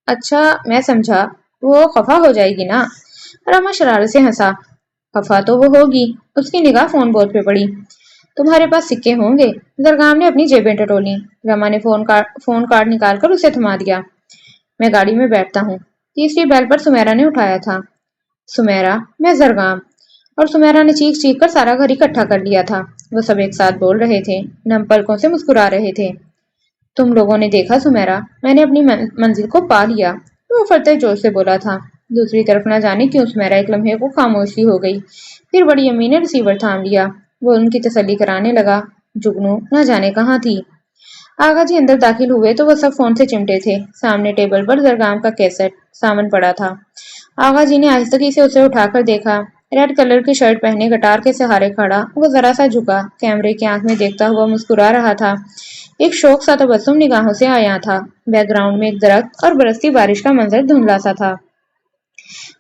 اچھا میں سمجھا، وہ خفا ہو جائے گی نا؟ رمح شرارت سے ہنسا۔ خفا تو وہ ہوگی۔ اس کی نگاہ فون بورڈ پہ پڑی۔ تمہارے پاس سکے ہوں گے؟ زرگام نے اپنی جیبیں ٹٹولی۔ رمح نے فون کارڈ نکال کر اسے تھما دیا۔ میں گاڑی میں بیٹھتا ہوں۔ تیسری بیل پر سمیرا نے اٹھایا تھا۔ سمیرا، میں زرگام۔ اور سمیرا نے چیخ چیخ کر سارا گھر اکٹھا کر لیا تھا۔ وہ سب ایک ساتھ بول رہے تھے، نم پلکوں سے مسکرا رہے تھے۔ تم لوگوں نے دیکھا سمیرا، میں نے اپنی منزل کو پا لیا، وہ فرتے جوش سے بولا تھا۔ دوسری طرف نہ جانے کیوں سمیرا ایک لمحے کو خاموشی ہو گئی، پھر بڑی امی نے ریسیور تھام لیا۔ وہ ان کی تسلی کرانے لگا۔ جگنو نہ جانے کہاں تھی۔ آغا جی اندر داخل ہوئے تو وہ سب فون سے چمٹے تھے۔ سامنے ٹیبل پر زرگام کا کیسٹ ساون پڑا تھا۔ آغا جی نے آہستگی سے اسے اٹھا کر دیکھا۔ ریڈ کلر کی شرٹ پہنے گٹار کے سہارے کھڑا، وہ ذرا سا جھکا، کیمرے کی آنکھ میں دیکھتا ہوا مسکرا رہا تھا۔ ایک شوق سا تبسم نگاہوں سے آیا تھا۔ بیک گراؤنڈ میں ایک درخت اور برستی بارش کا منظر دھندلا سا تھا۔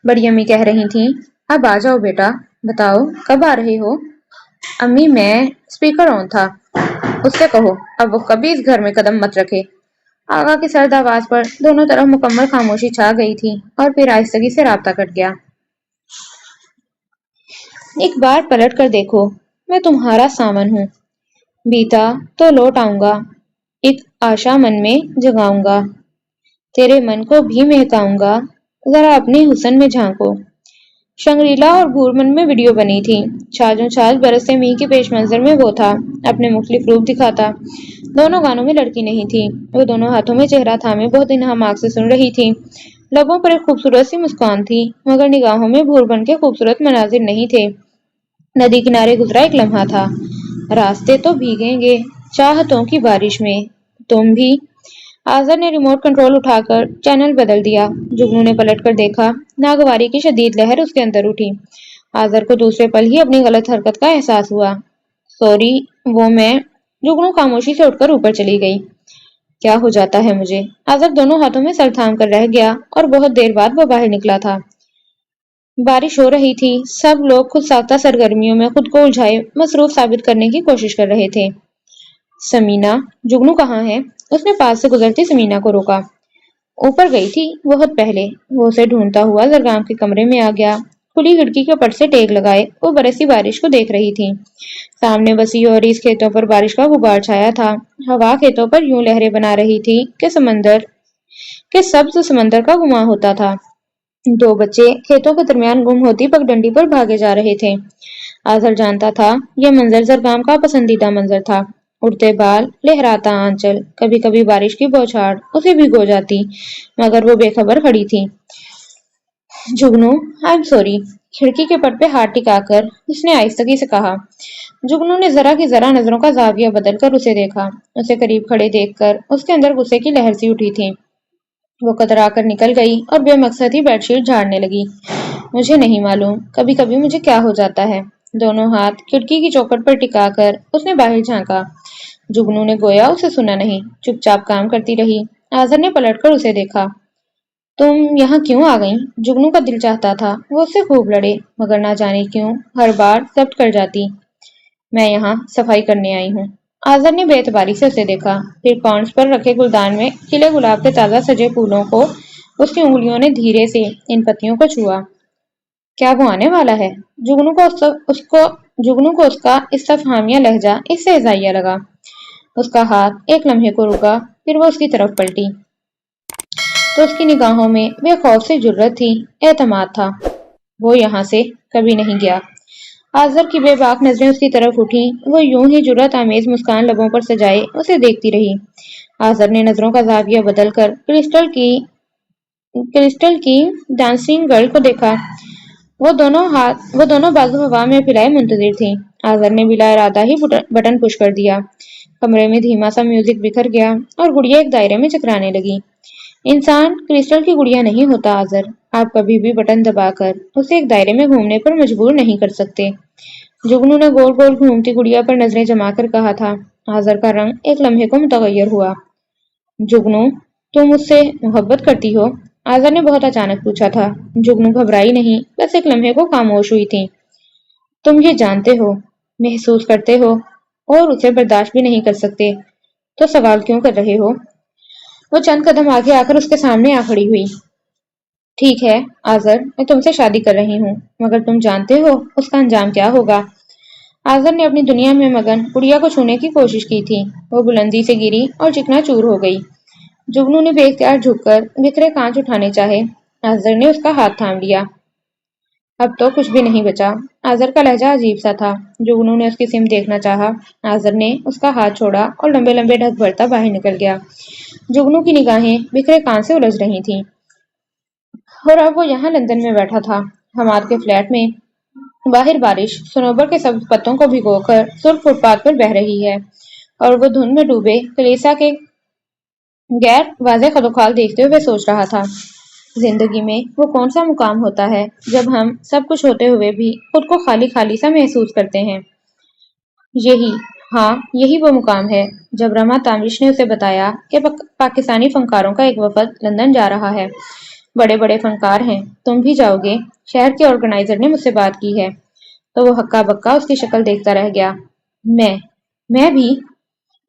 بڑی امی کہہ رہی تھیں، اب آ جاؤ بیٹا، بتاؤ کب آ رہے ہو؟ امی میں، اسپیکر آن تھا، اس سے کہو اب وہ کبھی اس گھر میں قدم مت رکھے۔ آغا کی سرد آواز پر دونوں طرف مکمل خاموشی چھا گئی تھی، اور پھر آہستگی سے رابطہ کٹ گیا۔ ایک بار پلٹ کر دیکھو، میں تمہارا ساون ہوں، بیتا تو لوٹ آؤں گا، ایک آشا من میں جگاؤں گا، تیرے من کو بھی مہکاؤں گا، ذرا اپنے حسن میں جھانکو۔ شنگریلا اور گورمن میں ویڈیو بنی تھی۔ چھاجوں چھاج برستے میگھ کے پیش منظر میں وہ تھا، اپنے مختلف روپ دکھاتا۔ دونوں گانوں میں لڑکی نہیں تھی۔ وہ دونوں ہاتھوں میں چہرہ تھامے بہت انہماک سے سن رہی تھی۔ لبوں پر ایک خوبصورت سی مسکان تھی، مگر نگاہوں میں بھور بن کے خوبصورت مناظر نہیں تھے۔ ندی کنارے گزرا ایک لمحہ تھا۔ راستے تو بھیگیں گے چاہتوں کی بارش میں، تم بھی۔ آذر نے ریموٹ کنٹرول اٹھا کر چینل بدل دیا۔ جگنو نے پلٹ کر دیکھا۔ ناگواری کی شدید لہر اس کے اندر اٹھی۔ آذر کو دوسرے پل ہی اپنی غلط حرکت کا احساس ہوا۔ سوری، وہ میں۔ جگنو خاموشی سے اٹھ کر اوپر چلی گئی۔ کیا ہو جاتا ہے مجھے؟ آزر دونوں ہاتھوں میں سر تھام کر رہ گیا اور بہت دیر بعد وہ باہر نکلا تھا۔ بارش ہو رہی تھی، سب لوگ خود ساختہ سرگرمیوں میں خود کو الجھائے مصروف ثابت کرنے کی کوشش کر رہے تھے۔ سمینا، جگنو کہاں ہے؟ اس نے پاس سے گزرتی سمینا کو روکا۔ اوپر گئی تھی، بہت پہلے۔ وہ اسے ڈھونڈتا ہوا زرگام کے کمرے میں آ گیا۔ کھلی کھڑکی کے پٹ سے ٹیک لگائے وہ برسی بارش کو دیکھ رہی تھی۔ سامنے وسیع اور اس کھیتوں پر بارش کا غبار چھایا تھا۔ ہوا کھیتوں پر یوں لہریں بنا رہی تھی کہ سبز سمندر کا گمان ہوتا تھا۔ دو بچے کھیتوں کے درمیان گم ہوتی پگڈنڈی پر بھاگے جا رہے تھے۔ آزر جانتا تھا یہ منظر زرگام کا پسندیدہ منظر تھا۔ اڑتے بال، لہراتا آنچل، کبھی کبھی بارش کی بوچھاڑ اسے بھگو جاتی، مگر وہ بے خبر کھڑی تھی۔ جگنو، آئی ایم سوری، کھڑکی کے پٹ پہ ہاتھ ٹکا کر اس نے آہستگی سے کہا۔ جگنو نے ذرا کی ذرا نظروں کا زاویہ بدل کر اسے دیکھا۔ اسے قریب کھڑے دیکھ کر اس کے اندر غصے کی لہر سی اٹھی تھی۔ وہ کترا کر نکل گئی اور بے مقصد ہی بیڈ شیٹ جھاڑنے لگی۔ مجھے نہیں معلوم کبھی کبھی مجھے کیا ہو جاتا ہے۔ دونوں ہاتھ کھڑکی کی چوکھٹ پر ٹکا کر اس نے باہر جھانکا۔ جگنو نے گویا اسے سنا نہیں، چپ چاپ کام کرتی رہی۔ آزر نے پلٹ کر اسے دیکھا۔ تم یہاں کیوں آ گئی؟ جگنو کا دل چاہتا تھا وہ اس سے خوب لڑے، مگر نہ جانے کیوں ہر بار ضبط کر جاتی۔ میں یہاں صفائی کرنے آئی ہوں۔ آزر نے بے اعتباری سے اسے دیکھا، پھر کاؤنٹر پر رکھے گلدان میں کھلے گلاب کے تازہ سجے پھولوں کو اس کی انگلیوں نے دھیرے سے ان پتیوں کو چھوا۔ کیا وہ آنے والا ہے؟ جگنو کو اس کا استفہامیہ لہجہ اس سے ازائیہ لگا۔ اس کا ہاتھ ایک لمحے کو رکا، پھر وہ اس کی طرف پلٹی تو اس کی نگاہوں میں بے خوف سے جرأت تھی، اعتماد تھا۔ وہ یہاں سے کبھی نہیں گیا۔ آزر کی بے باک نظریں اس کی طرف اٹھیں، وہ یوں ہی جرأت آمیز مسکان لبوں پر سجائے اسے دیکھتی رہی۔ آزر نے نظروں کا زاویہ بدل کر کرسٹل کی ڈانسنگ گرل کو دیکھا۔ وہ دونوں بازو ہوا میں پھیلائے منتظر تھی۔ آزر نے بلا ارادہ ہی بٹن پش کر دیا۔ کمرے میں دھیما سا میوزک بکھر گیا اور گڑیا ایک دائرے میں چکرانے لگی۔ انسان کرسٹل کی گڑیا نہیں ہوتا آزر، آپ کبھی بھی بٹن دبا کر اسے ایک دائرے میں گھومنے پر مجبور نہیں کر سکتے۔ جگنو نے گول گول گھومتی گڑیا پر نظریں جما کر کہا تھا۔ آزر کا رنگ ایک لمحے کو متغیر ہوا۔ جگنو، تم مجھ سے محبت کرتی ہو؟ آزر نے بہت اچانک پوچھا تھا۔ جگنو گھبرائی نہیں، بس ایک لمحے کو خاموش ہوئی تھی۔ تم یہ جانتے ہو، محسوس کرتے ہو اور اسے برداشت بھی نہیں کر سکتے، تو سوال کیوں کر رہے ہو؟ وہ چند قدم آگے آ کر اس کے سامنے آ کھڑی ہوئی۔ ٹھیک ہے آزر، میں تم سے شادی کر رہی ہوں، مگر تم جانتے ہو اس کا انجام کیا ہوگا؟ آزر نے اپنی دنیا میں مگن گڑیا کو چھونے کی کوشش کی تھی۔ وہ بلندی سے گری اور چکنا چور ہو گئی۔ جگنو نے بے اختیار جھک کر بکھرے کانچ اٹھانے چاہے۔ آزر نے اس کا ہاتھ تھام لیا۔ اب تو کچھ بھی نہیں بچا۔ آزر کا لہجہ عجیب سا تھا۔ جگنو نے اس کی سمت دیکھنا چاہا۔ آزر نے اس کا ہاتھ چھوڑا اور لمبے لمبے ڈھک بھرتا باہر نکل گیا۔ جگنو کی نگاہیں بکھرے کان سے الجھ رہی تھیں، اور اب وہ یہاں لندن میں بیٹھا تھا، حماد کے فلیٹ میں۔ باہر بارش صنوبر کے سبز پتوں کو بھگو کر سرخ فٹ پاتھ پر بہہ رہی ہے، اور وہ دھند میں ڈوبے کلیسا کے غیر واضح خدوخال دیکھتے ہوئے سوچ رہا تھا، زندگی میں وہ کون سا مقام ہوتا ہے جب ہم سب کچھ ہوتے ہوئے بھی خود کو خالی خالی سا محسوس کرتے ہیں؟ یہی وہ مقام ہے۔ جب رما تامش نے اسے بتایا کہ پاکستانی فنکاروں کا ایک وفد لندن جا رہا ہے، بڑے بڑے فنکار ہیں، تم بھی جاؤ گے، شہر کے آرگنائزر نے مجھ سے بات کی ہے، تو وہ ہکا بکا اس کی شکل دیکھتا رہ گیا۔ میں بھی؟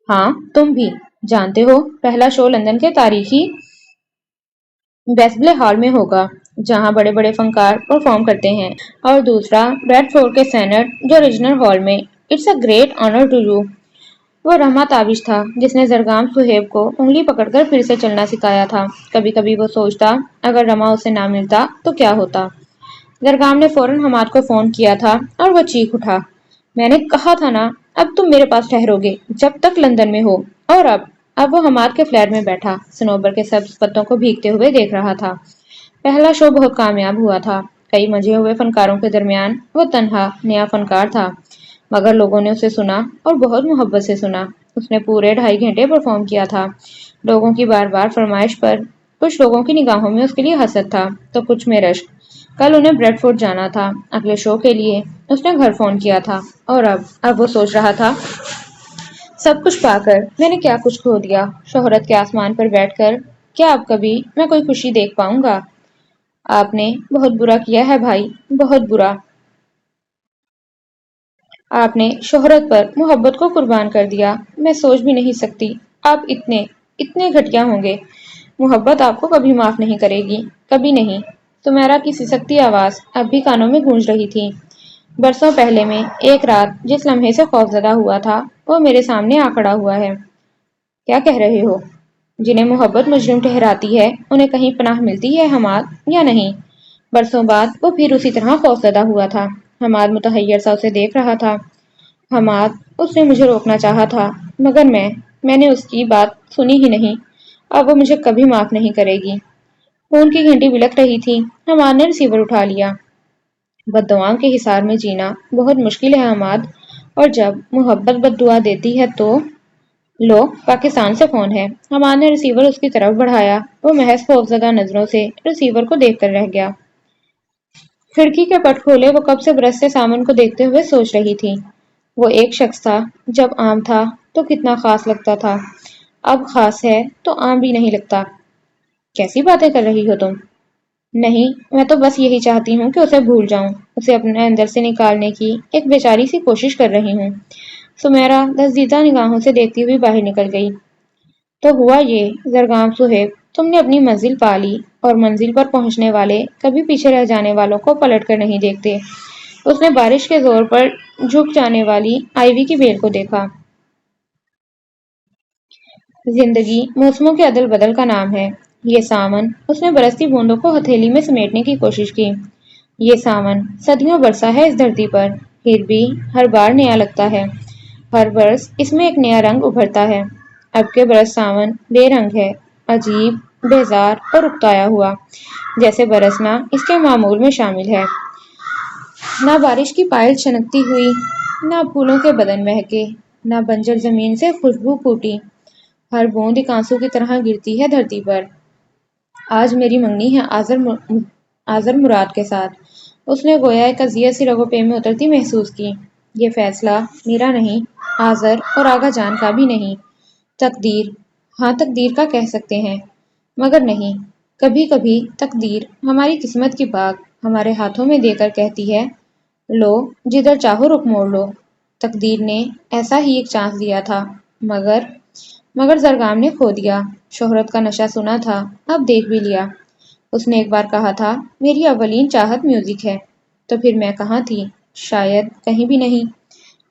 ہاں تم بھی۔ جانتے ہو، پہلا شو لندن کے تاریخی ویسبلے ہال میں ہوگا، جہاں بڑے بڑے فنکار پرفارم کرتے ہیں، اور دوسرا بریڈ فورڈ کے سینٹ جو ریجنل ہال میں۔ It's a great honour to you. وہ رحمہ تابش تھا جس نے زرگام صہیب کو انگلی پکڑ کر پھر سے چلنا سکھایا تھا۔ کبھی کبھی وہ سوچتا اگر رما اسے نہ ملتا تو کیا ہوتا۔ زرگام نے فوراً حماد کو فون کیا تھا اور وہ چیخ اٹھا، میں نے کہا تھا نا، اب تم میرے پاس ٹھہرو گے جب تک لندن میں ہو۔ اور اب وہ حماد کے فلیٹ میں بیٹھا صنوبر کے سبز پتوں کو بھیگتے ہوئے دیکھ رہا تھا۔ پہلا شو بہت کامیاب ہوا تھا۔ کئی مجھے ہوئے فنکاروں کے درمیان وہ تنہا نیا فنکار تھا، مگر لوگوں نے اسے سنا اور بہت محبت سے سنا۔ اس نے پورے 2.5 گھنٹے پرفارم کیا تھا، لوگوں کی بار بار فرمائش پر۔ کچھ لوگوں کی نگاہوں میں اس کے لیے حسد تھا تو کچھ میں رشک۔ کل انہیں بریڈ فورڈ جانا تھا اگلے شو کے لیے۔ اس نے گھر فون کیا تھا اور اب وہ سوچ رہا تھا سب کچھ پا کر میں نے کیا کچھ کھو دیا۔ شہرت کے آسمان پر بیٹھ کر کیا اب کبھی میں کوئی خوشی دیکھ پاؤں گا؟ آپ نے بہت برا کیا ہے بھائی، بہت برا۔ آپ نے شہرت پر محبت کو قربان کر دیا۔ میں سوچ بھی نہیں سکتی آپ اتنے گھٹیا ہوں گے۔ محبت آپ کو کبھی معاف نہیں کرے گی، کبھی نہیں۔ سمیرا کی سسکتی آواز اب بھی کانوں میں گونج رہی تھی۔ برسوں پہلے میں ایک رات جس لمحے سے خوفزدہ ہوا تھا وہ میرے سامنے آ کھڑا ہوا ہے۔ کیا کہہ رہے ہو؟ جنہیں محبت مجرم ٹھہراتی ہے انہیں کہیں پناہ ملتی ہے حماد، یا نہیں؟ برسوں بعد وہ پھر اسی طرح خوفزدہ ہوا تھا۔ حماد متحیر سا اسے دیکھ رہا تھا۔ حماد، اس نے مجھے روکنا چاہا تھا مگر میں نے اس کی بات سنی ہی نہیں۔ اب وہ مجھے کبھی معاف نہیں کرے گی۔ فون کی گھنٹی بلک رہی تھی۔ حماد نے ریسیور اٹھا لیا۔ بددعاؤں کے حصار میں جینا بہت مشکل ہے حماد، اور جب محبت بد دعا دیتی ہے تو… لو، پاکستان سے فون ہے۔ حماد نے ریسیور اس کی طرف بڑھایا۔ وہ محض خوفزدہ نظروں سے ریسیور کو دیکھ کر رہ گیا۔ کھڑکی کے پٹ کھولے وہ کب سے برستے سامن کو دیکھتے ہوئے سوچ رہی تھی۔ وہ ایک شخص تھا، جب عام تھا تو کتنا خاص لگتا تھا، اب خاص ہے تو عام بھی نہیں لگتا۔ کیسی باتیں کر رہی ہو تم؟ نہیں، میں تو بس یہی چاہتی ہوں کہ اسے بھول جاؤں، اسے اپنے اندر سے نکالنے کی ایک بیچاری سی کوشش کر رہی ہوں۔ سمیرا لرزیدہ نگاہوں سے دیکھتی ہوئی باہر نکل گئی۔ تو ہوا یہ زرگام صہیب، تم نے اپنی منزل پا لی، اور منزل پر پہنچنے والے کبھی پیچھے رہ جانے والوں کو پلٹ کر نہیں دیکھتے۔ اس نے بارش کے زور پر جھک جانے والی آئیوی کی بیل کو دیکھا۔ زندگی موسموں کے عدل بدل کا نام ہے۔ یہ ساون، اس نے برستی بوندوں کو ہتھیلی میں سمیٹنے کی کوشش کی۔ یہ ساون صدیوں برسا ہے اس دھرتی پر، پھر بھی ہر بار نیا لگتا ہے۔ ہر برس اس میں ایک نیا رنگ ابھرتا ہے۔ اب کے برس ساون بے رنگ ہے، عجیب، بیزار اور اکتایا ہوا، جیسے برسنا اس کے معمول میں شامل ہے۔ نہ بارش کی پائل چھنکتی ہوئی، نہ پھولوں کے بدن مہکے، نہ بنجر زمین سے خوشبو پھوٹی۔ ہر بوند ایک آنسو کی طرح گرتی ہے دھرتی پر۔ آج میری منگنی ہے آذر مراد کے ساتھ۔ اس نے گویا ایک اذیت سی رگوں پہ میں اترتی محسوس کی۔ یہ فیصلہ میرا نہیں، آذر اور آغا جان کا بھی نہیں۔ تقدیر، ہاں تقدیر کا کہہ سکتے ہیں، مگر نہیں۔ کبھی کبھی تقدیر ہماری قسمت کی باغ ہمارے ہاتھوں میں دے کر کہتی ہے، لو، جدھر چاہو رخ موڑ لو۔ تقدیر نے ایسا ہی ایک چانس دیا تھا، مگر زرگام نے کھو دیا۔ شہرت کا نشہ سنا تھا، اب دیکھ بھی لیا۔ اس نے ایک بار کہا تھا، میری اولین چاہت میوزک ہے، تو پھر میں کہاں تھی؟ شاید کہیں بھی نہیں۔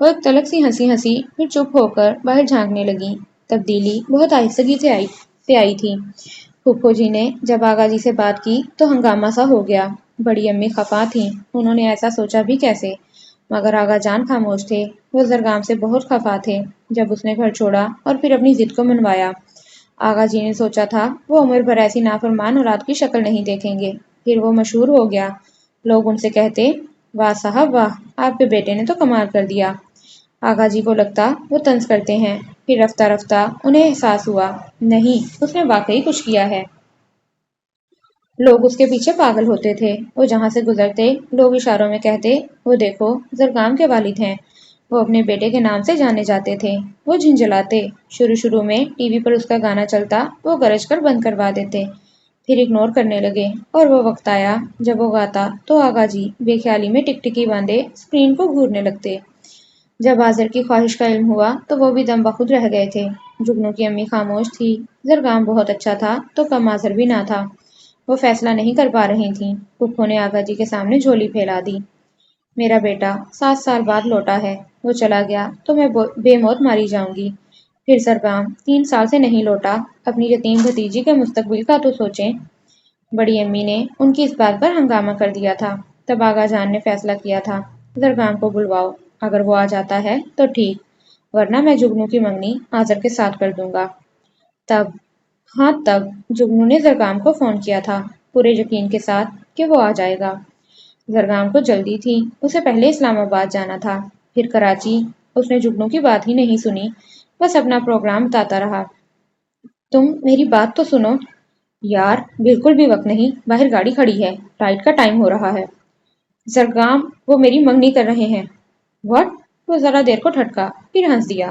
وہ ایک تلخ سی ہنسی، پھر چپ ہو کر باہر جھانکنے لگی۔ تبدیلی بہت آہستگی سے آئی تھی۔ پھپھو جی نے جب آغا جی سے بات کی تو ہنگامہ سا ہو گیا۔ بڑی امی خفا تھیں، انہوں نے ایسا سوچا بھی کیسے؟ مگر آغا جان خاموش تھے۔ وہ زرگام سے بہت خفا تھے، جب اس نے گھر چھوڑا اور پھر اپنی ضد کو منوایا۔ آغا جی نے سوچا تھا وہ عمر بھر ایسی نافرمان اولاد کی شکل نہیں دیکھیں گے۔ پھر وہ مشہور ہو گیا، لوگ ان سے کہتے، واہ صاحب واہ، آپ کے بیٹے نے تو کمال کر دیا۔ آغا جی کو لگتا وہ طنز کرتے ہیں، پھر رفتہ رفتہ انہیں احساس ہوا، نہیں، اس نے واقعی کچھ کیا ہے۔ لوگ اس کے پیچھے پاگل ہوتے تھے۔ وہ جہاں سے گزرتے لوگ اشاروں میں کہتے، وہ دیکھو، زرگام کے والد ہیں۔ وہ اپنے بیٹے کے نام سے جانے جاتے تھے۔ وہ جھنجھلاتے۔ شروع میں ٹی وی پر اس کا گانا چلتا، وہ گرج کر بند کروا دیتے، پھر اگنور کرنے لگے، اور وہ وقت آیا جب وہ گاتا تو آغا جی بے خیالی میں ٹکٹکی باندھے اسکرین کو گھورنے لگتے۔ جب آذر کی خواہش کا علم ہوا تو وہ بھی دم بخود رہ گئے تھے۔ جگنو کی امی خاموش تھی۔ زرگام بہت اچھا تھا تو کم آذر بھی نہ تھا۔ وہ فیصلہ نہیں کر پا رہی تھیں۔ پھپھو نے آغا جی کے سامنے جھولی پھیلا دی۔ میرا بیٹا 7 سال بعد لوٹا ہے، وہ چلا گیا تو میں بے موت ماری جاؤں گی۔ پھر زرگام 3 سال سے نہیں لوٹا، اپنی یتیم بھتیجی کے مستقبل کا تو سوچیں۔ بڑی امی نے ان کی اس بات پر ہنگامہ کر دیا تھا۔ تب آغا جان نے فیصلہ کیا تھا، زرگام کو بلواؤ، اگر وہ آ جاتا ہے تو ٹھیک، ورنہ میں جگنو کی منگنی آذر کے ساتھ کر دوں گا۔ تب جگنو نے زرگام کو فون کیا تھا، پورے یقین کے ساتھ کہ وہ آ جائے گا۔ زرگام کو جلدی تھی، اسے پہلے اسلام آباد جانا تھا، پھر کراچی۔ اس نے جگنو کی بات ہی نہیں سنی، بس اپنا پروگرام بتاتا رہا۔ تم میری بات تو سنو یار، بالکل بھی وقت نہیں، باہر گاڑی کھڑی ہے، رائٹ کا ٹائم ہو رہا ہے۔ زرگام، وہ میری منگنی کر رہے ہیں۔ واٹ؟ وہ ذرا دیر کو ٹھٹکا، پھر ہنس دیا۔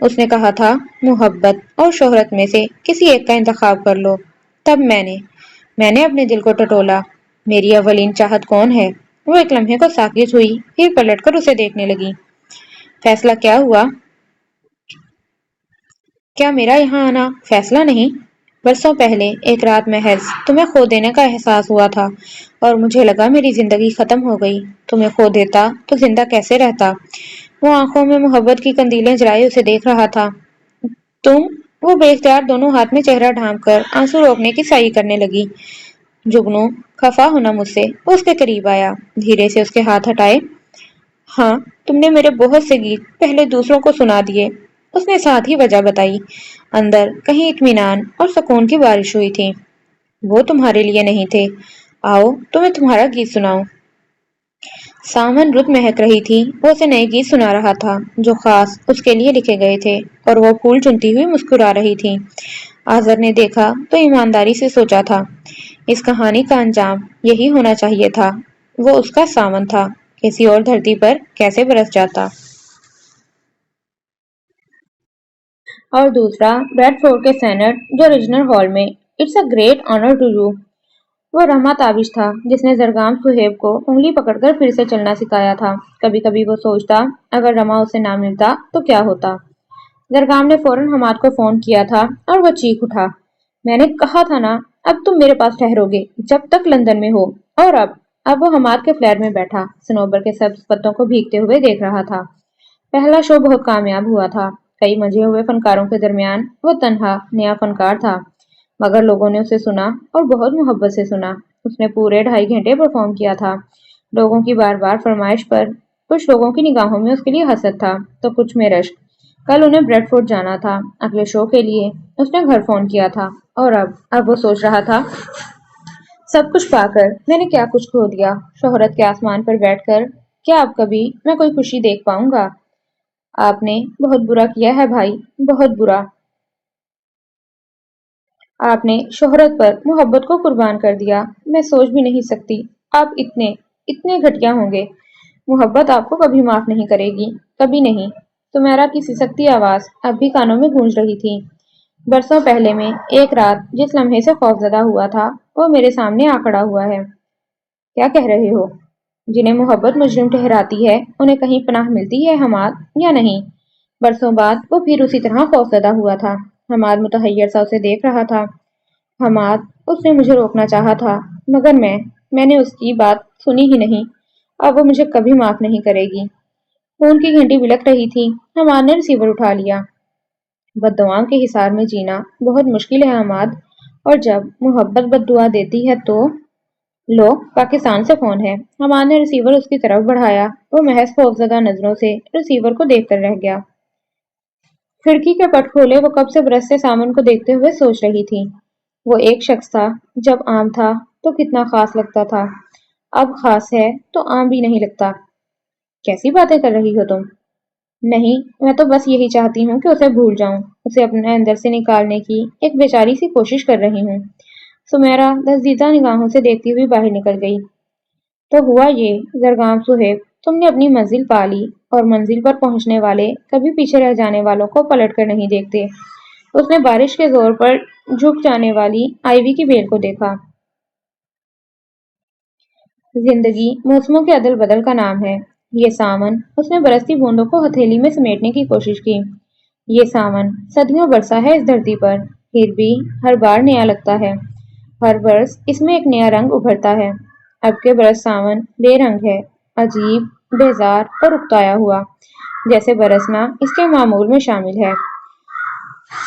اس نے کہا تھا محبت اور شہرت میں سے کسی ایک کا انتخاب کر لو۔ تب میں نے اپنے دل کو ٹٹولا۔ میری اولین چاہت کون ہے؟ وہ ایک لمحے کو ساکت ہوئی، پھر پلٹ کر اسے دیکھنے لگی۔ فیصلہ کیا ہوا؟ کیا میرا یہاں آنا فیصلہ نہیں؟ برسوں پہلے ایک رات محض تمہیں کھو دینے کا احساس ہوا تھا اور مجھے لگا میری زندگی ختم ہو گئی۔ تمہیں کھو دیتا تو زندہ کیسے رہتا؟ وہ آنکھوں میں محبت کی قندیلیں جلائے اسے دیکھ رہا تھا۔ تم؟ وہ بے اختیار دونوں ہاتھ میں چہرہ ڈھانپ کر آنسو روکنے کی سعی کرنے لگی۔ جگنو، خفا ہونا مجھ سے۔ وہ اس کے قریب آیا، دھیرے سے اس کے ہاتھ ہٹائے۔ ہاں، تم نے میرے بہت سے گیت پہلے دوسروں کو سنا دیے۔ اس نے ساتھ ہی وجہ بتائی۔ اندر کہیں اطمینان اور سکون کی بارش ہوئی تھی۔ وہ تمہارے لیے نہیں تھے۔ آؤ تمہیں تمہارا گیت سناؤں۔ سامن رت مہک رہی تھی۔ وہ اسے نئے گیت سنا رہا تھا جو خاص اس کے لیے لکھے گئے تھے، اور وہ پھول چنتی ہوئی مسکرا رہی تھی۔ آذر نے دیکھا تو ایمانداری سے سوچا تھا، اس کہانی کا انجام یہی ہونا چاہیے تھا۔ وہ اس کا سامن تھا، کسی اور دھرتی پر کیسے برس جاتا۔ اور دوسرا بریڈ فورڈ کے سینٹ جو ریجنل ہال میں it's a great honour to you. وہ رحمہ تابش تھا جس نے زرگام صہیب کو انگلی پکڑ کر پھر سے چلنا سکھایا تھا۔ کبھی کبھی وہ سوچتا اگر رما اسے نہ ملتا تو کیا ہوتا۔ زرگام نے فوراً حماد کو فون کیا تھا اور وہ چیخ اٹھا، میں نے کہا تھا نا اب تم میرے پاس ٹھہرو گے جب تک لندن میں ہو۔ اور اب وہ حماد کے فلیٹ میں بیٹھا صنوبر کے سبز پتوں کو بھیگتے ہوئے دیکھ رہا تھا۔ پہلا شو بہت کامیاب ہوا تھا۔ کئی مجھے ہوئے فنکاروں کے درمیان وہ تنہا نیا فنکار تھا، مگر لوگوں نے اسے سنا اور بہت محبت سے سنا۔ اس نے پورے 2.5 گھنٹے پرفارم کیا تھا، لوگوں کی بار بار فرمائش پر۔ کچھ لوگوں کی نگاہوں میں اس کے لیے حسد تھا تو کچھ میں رشک۔ کل انہیں بریڈ فورڈ جانا تھا اگلے شو کے لیے۔ اس نے گھر فون کیا تھا اور اب وہ سوچ رہا تھا، سب کچھ پا کر میں نے کیا کچھ کھو دیا۔ شہرت کے آسمان پر بیٹھ کر کیا اب کبھی میں کوئی خوشی دیکھ پاؤں گا؟ آپ نے بہت برا کیا ہے بھائی، بہت برا۔ آپ نے شہرت پر محبت کو قربان کر دیا۔ میں سوچ بھی نہیں سکتی آپ اتنے گھٹیا ہوں گے۔ محبت آپ کو کبھی معاف نہیں کرے گی، کبھی نہیں۔ سمیرا کی سسکتی آواز اب بھی کانوں میں گونج رہی تھی۔ برسوں پہلے میں ایک رات جس لمحے سے خوفزدہ ہوا تھا وہ میرے سامنے آ کھڑا ہوا ہے۔ کیا کہہ رہے ہو؟ جنہیں محبت مجرم ٹھہراتی ہے انہیں کہیں پناہ ملتی ہے حماد، یا نہیں؟ برسوں بعد وہ پھر اسی طرح خوفزدہ ہوا تھا۔ حماد متحیر سا اسے دیکھ رہا تھا۔ حماد، اس نے مجھے روکنا چاہا تھا مگر میں نے اس کی بات سنی ہی نہیں۔ اب وہ مجھے کبھی معاف نہیں کرے گی۔ فون کی گھنٹی بلک رہی تھی۔ حماد نے ریسیور اٹھا لیا۔ بددعاؤں کے حصار میں جینا بہت مشکل ہے حماد، اور جب محبت بد دعا دیتی ہے تو… لو، پاکستان سے فون ہے۔ حماد نے ریسیور اس کی طرف بڑھایا۔ وہ محض خوفزدہ نظروں سے ریسیور کو دیکھ کر رہ گیا۔ کھڑکی کے پٹ کھولے وہ کب سے برستے سامن کو دیکھتے ہوئے سوچ رہی تھی۔ وہ ایک شخص تھا، جب عام تھا تو کتنا خاص لگتا تھا، اب خاص ہے تو عام بھی نہیں لگتا۔ کیسی باتیں کر رہی ہو تم؟ نہیں، میں تو بس یہی چاہتی ہوں کہ اسے بھول جاؤں، اسے اپنے اندر سے نکالنے کی ایک بیچاری سی کوشش کر رہی ہوں۔ سمیرا لذیذہ نگاہوں سے دیکھتی ہوئی باہر نکل گئی۔ تو ہوا یہ زرگام صہیب، تم نے اپنی منزل پا لی، اور منزل پر پہنچنے والے کبھی پیچھے رہ جانے والوں کو پلٹ کر نہیں دیکھتے۔ اس نے بارش کے زور پر جھک جانے والی آئیوی کی بیل کو دیکھا۔ زندگی موسموں کے عدل بدل کا نام ہے۔ یہ سامن، اس نے برستی بوندوں کو ہتھیلی میں سمیٹنے کی کوشش کی۔ یہ سامن صدیوں برسا ہے اس دھرتی پر، پھر بھی ہر بار نیا لگتا ہے۔ ہر برس اس میں ایک نیا رنگ ابھرتا ہے۔ اب کے برس سامن بے رنگ ہے، عجیب، بیزار اور اکتایا ہوا، جیسے برسنا اس کے معمول میں شامل ہے۔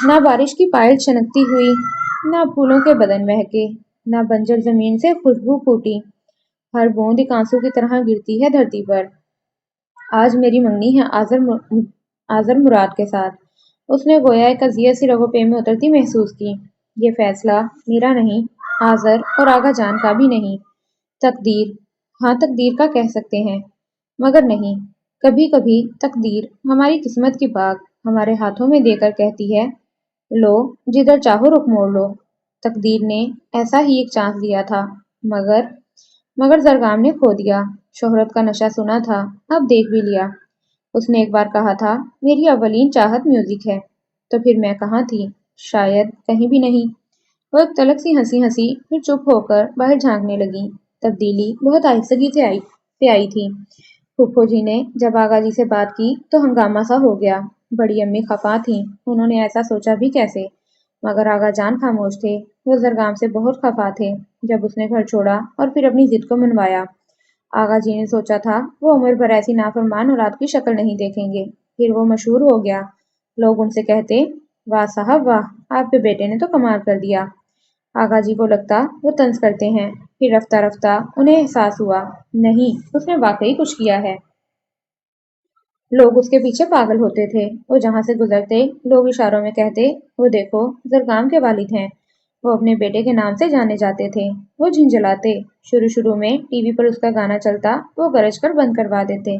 نہ بارش کی پائل چھنکتی ہوئی، نہ پھولوں کے بدن مہکے، نہ بنجر زمین سے خوشبو پھوٹی۔ ہر بوند ایک آنسو کی طرح گرتی ہے دھرتی پر۔ آج میری منگنی ہے آذر مراد کے ساتھ۔ اس نے گویا ایک اذیت سی رگوں پہ میں اترتی محسوس کی۔ یہ فیصلہ میرا نہیں، آذر اور آغا جان کا بھی نہیں۔ تقدیر، ہاں تقدیر کا کہہ سکتے ہیں، مگر نہیں، کبھی کبھی تقدیر ہماری قسمت کی باغ ہمارے ہاتھوں میں دے کر کہتی ہے، لو جدھر چاہو رخ موڑ لو۔ تقدیر نے ایسا ہی ایک چانس دیا تھا، مگر زرگام نے کھو دیا۔ شہرت کا نشہ سنا تھا، اب دیکھ بھی لیا۔ اس نے ایک بار کہا تھا میری اولین چاہت میوزک ہے، تو پھر میں کہاں تھی؟ شاید کہیں بھی نہیں۔ وہ ایک تلک سی ہنسی پھر چپ ہو کر باہر جھانکنے لگی۔ تبدیلی بہت آہستگی سے آئی تھی۔ پھپھو جی نے جب آغا جی سے بات کی تو ہنگامہ سا ہو گیا۔ بڑی امی خفا تھیں، انہوں نے ایسا سوچا بھی کیسے؟ مگر آغا جان خاموش تھے۔ وہ زرگام سے بہت خفا تھے جب اس نے گھر چھوڑا اور پھر اپنی ضد کو منوایا۔ آغا جی نے سوچا تھا وہ عمر بھر ایسی نافرمان اولاد کی شکل نہیں دیکھیں گے۔ پھر وہ مشہور ہو گیا، لوگ ان سے کہتے واہ صاحب واہ، آپ کے بیٹے نے تو کمال کر دیا۔ آغا جی کو لگتا وہ طنز کرتے ہیں، پھر رفتہ رفتہ انہیں احساس ہوا نہیں، اس نے واقعی کچھ کیا ہے۔ لوگ اس کے پیچھے پاگل ہوتے تھے، وہ جہاں سے گزرتے لوگ اشاروں میں کہتے وہ دیکھو زرگام کے والد ہیں۔ وہ اپنے بیٹے کے نام سے جانے جاتے تھے۔ وہ جھنجھلاتے، شروع میں ٹی وی پر اس کا گانا چلتا وہ گرج کر بند کروا دیتے،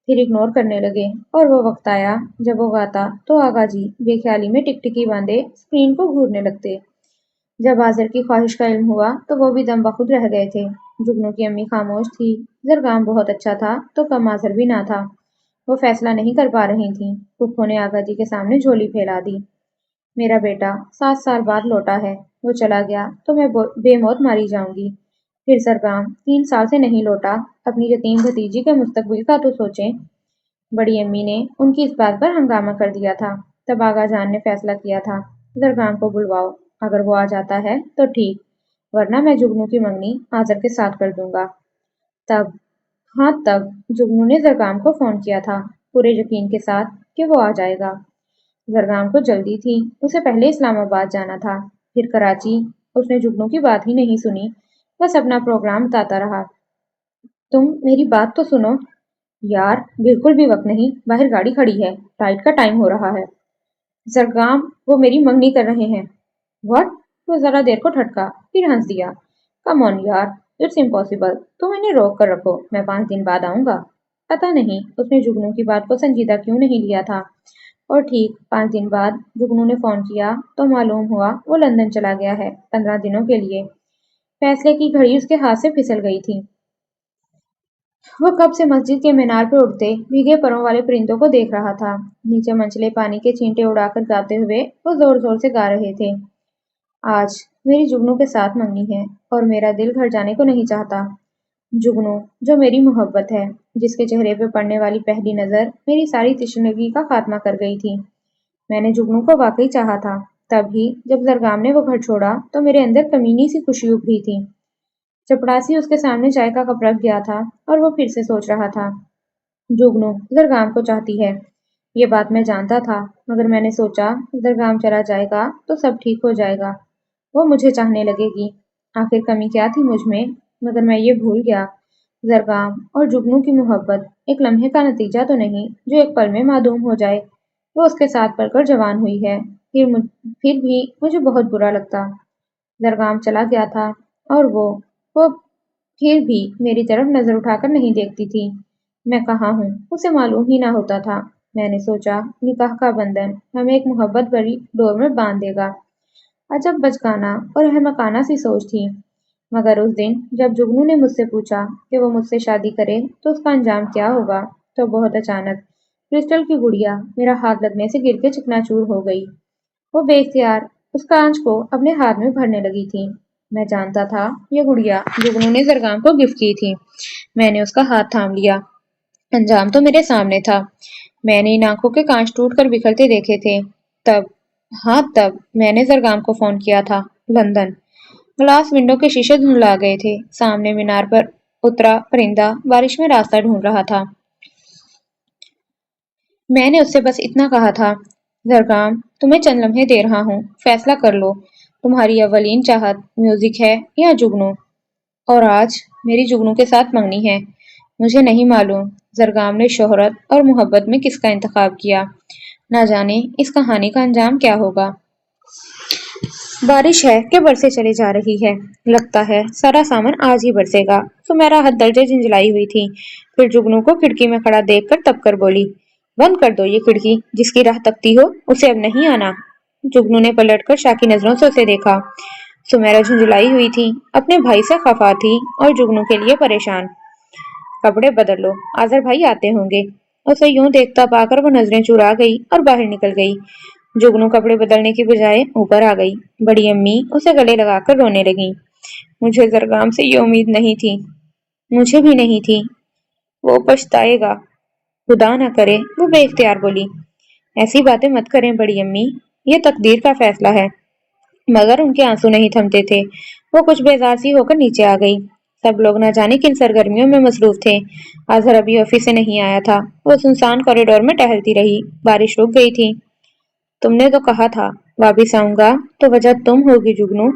پھر اگنور کرنے لگے، اور وہ وقت آیا جب وہ گاتا تو آغا جی بے خیالی میں ٹکٹکی باندھے اسکرین کو گھورنے لگتے۔ جب آذر کی خواہش کا علم ہوا تو وہ بھی دم بخود رہ گئے تھے۔ جگنو کی امی خاموش تھی۔ زرگام بہت اچھا تھا تو کم آذر بھی نہ تھا۔ وہ فیصلہ نہیں کر پا رہی تھیں۔ پھپھو نے آغا جی کے سامنے جھولی پھیلا دی۔ میرا بیٹا 7 سال بعد لوٹا ہے، وہ چلا گیا تو میں بے موت ماری جاؤں گی۔ پھر زرگام 3 سال سے نہیں لوٹا، اپنی یتیم بھتیجی کے مستقبل کا تو سوچیں۔ بڑی امی نے ان کی اس بات پر ہنگامہ کر دیا تھا۔ تب آغا جان نے فیصلہ کیا تھا زرگام کو بلواؤ، اگر وہ آ جاتا ہے تو ٹھیک، ورنہ میں جگنو کی منگنی آذر کے ساتھ کر دوں گا۔ تب جگنو نے زرگام کو فون کیا تھا، پورے یقین کے ساتھ کہ وہ آ جائے گا۔ زرگام کو جلدی تھی، اسے پہلے اسلام آباد جانا تھا، پھر کراچی۔ اس نے جگنو کی بات ہی نہیں سنی، بس اپنا پروگرام بتاتا رہا۔ تم میری بات تو سنو یار، بالکل بھی وقت نہیں، باہر گاڑی کھڑی ہے، رائٹ کا ٹائم ہو رہا ہے۔ زرگام وہ میری منگنی کر رہے ہیں۔ واٹ؟ وہ ذرا دیر کو ٹھٹکا، پھر ہنس دیا۔ کم آن یار، اٹس امپاسبل، تم انہیں روک کر رکھو، میں 5 دن بعد آؤں گا۔ پتا نہیں اس نے جگنو کی بات کو سنجیدہ کیوں نہیں لیا تھا، اور ٹھیک 5 دن بعد جگنو نے فون کیا تو معلوم ہوا وہ لندن چلا گیا ہے 15 دنوں کے لیے۔ فیصلے کی گھڑی اس کے ہاتھ سے پھسل گئی تھی۔ وہ کب سے مسجد کے مینار پہ اڑتے بھیگے پروں والے پرندوں کو دیکھ رہا تھا۔ نیچے منچلے پانی کے چھینٹے اڑا کر گاتے ہوئے وہ زور زور سے گا رہے تھے، آج میری جگنو کے ساتھ منگنی ہے اور میرا دل گھر جانے کو نہیں چاہتا۔ جگنو جو میری محبت ہے، جس کے چہرے پہ پڑنے والی پہلی نظر میری ساری تشنگی کا خاتمہ کر گئی تھی۔ میں نے جگنو کو واقعی چاہا تھا، تب ہی جب زرگام نے وہ گھر چھوڑا تو میرے اندر کمینی سی خوشی ابھری تھی۔ چپڑاسی اس کے سامنے چائے کا کپ رکھ گیا تھا اور وہ پھر سے سوچ رہا تھا، جگنو زرگام کو چاہتی ہے، یہ بات میں جانتا تھا، مگر میں نے سوچا زرگام چلا جائے گا تو سب ٹھیک ہو جائے گا، وہ مجھے چاہنے لگے گی۔ آخر کمی کیا تھی مجھ میں؟ مگر میں یہ بھول گیا، زرگام اور جگنو کی محبت ایک لمحے کا نتیجہ تو نہیں جو ایک پل میں معدوم ہو جائے۔ وہ اس کے ساتھ پل کر جوان ہوئی ہے، پھر بھی مجھے بہت برا لگتا۔ زرگام چلا گیا تھا اور وہ پھر بھی میری طرف نظر اٹھا کر نہیں دیکھتی تھی۔ میں کہاں ہوں اسے معلوم ہی نہ ہوتا تھا۔ میں نے سوچا نکاح کا بندھن ہمیں ایک محبت بھری ڈور میں باندھ دے گا۔ عجب بچگانہ اور احمقانہ سی سوچ تھی، مگر اس دن جب جگنو نے مجھ سے پوچھا کہ وہ مجھ سے شادی کرے تو اس کا انجام کیا ہوگا، تو بہت اچانک کرسٹل کی گڑیا میرا ہاتھ لگنے سے گر کے چکناچور ہو گئی۔ وہ بے اختیار اس کانچ کو اپنے ہاتھ میں بھرنے لگی تھی۔ میں جانتا تھا یہ گڑیا جگنو نے زرگام کو گفٹ کی تھی۔ میں نے اس کا ہاتھ تھام لیا، انجام تو میرے سامنے تھا۔ میں نے ان آنکھوں کے کانچ ٹوٹ کر بکھرتے دیکھے تھے۔ تب میں نے زرگام کو فون کیا تھا، لندن۔ گلاس ونڈو کے شیشے دھندلا گئے تھے، سامنے مینار پر اترا پرندہ بارش میں راستہ ڈھونڈ رہا تھا۔ میں نے اس سے بس اتنا کہا تھا، زرگام تمہیں چند لمحے دے رہا ہوں، فیصلہ کر لو، تمہاری اولین چاہت میوزک ہے یا جگنو؟ اور آج میری جگنو کے ساتھ منگنی ہے۔ مجھے نہیں معلوم زرگام نے شہرت اور محبت میں کس کا انتخاب کیا، نہ جانے اس کہانی کا انجام کیا ہوگا۔ بارش ہے کہ برسے چلی جا رہی ہے، لگتا ہے سارا سامان آج ہی برسے گا۔ سمیرا حد درجے جھنجھلائی ہوئی تھی، پھر جگنو کو کھڑکی میں کھڑا دیکھ کر تب کر بولی، بند کر دو یہ کھڑکی، جس کی راہ تکتی ہو اسے اب نہیں آنا۔ جگنو نے پلٹ کر شاکی نظروں سے اسے دیکھا۔ سمیرا جھنجھلائی ہوئی تھی، اپنے بھائی سے خفا تھی اور جگنو کے لیے پریشان۔ کپڑے بدل لو، آذر بھائی آتے ہوں گے۔ اسے یوں دیکھتا پا کر وہ نظریں چرا گئی اور باہر نکل گئی۔ جگنو کپڑے بدلنے کی بجائے اوپر آ گئی۔ بڑی امی اسے گلے لگا کر رونے لگی۔ مجھے زرگام سے یہ امید نہیں تھی۔ مجھے بھی نہیں تھی۔ وہ پچھتائے گا۔ خدا نہ کرے، وہ بے اختیار بولی۔ ایسی باتیں مت کریں بڑی امی، یہ تقدیر کا فیصلہ ہے۔ مگر ان کے آنسو نہیں تھمتے تھے۔ وہ کچھ بیزار سی ہو کر نیچے آ گئی۔ سب لوگ نہ جانے کن سرگرمیوں میں مصروف تھے۔ اظہر ابھی آفس سے نہیں آیا تھا۔ وہ سنسان کوریڈور میں ٹہلتی رہی۔ بارش رک گئی تھی۔ تم نے تو کہا تھا واپس آؤں گا، تو وجہ تم ہوگی جگنو۔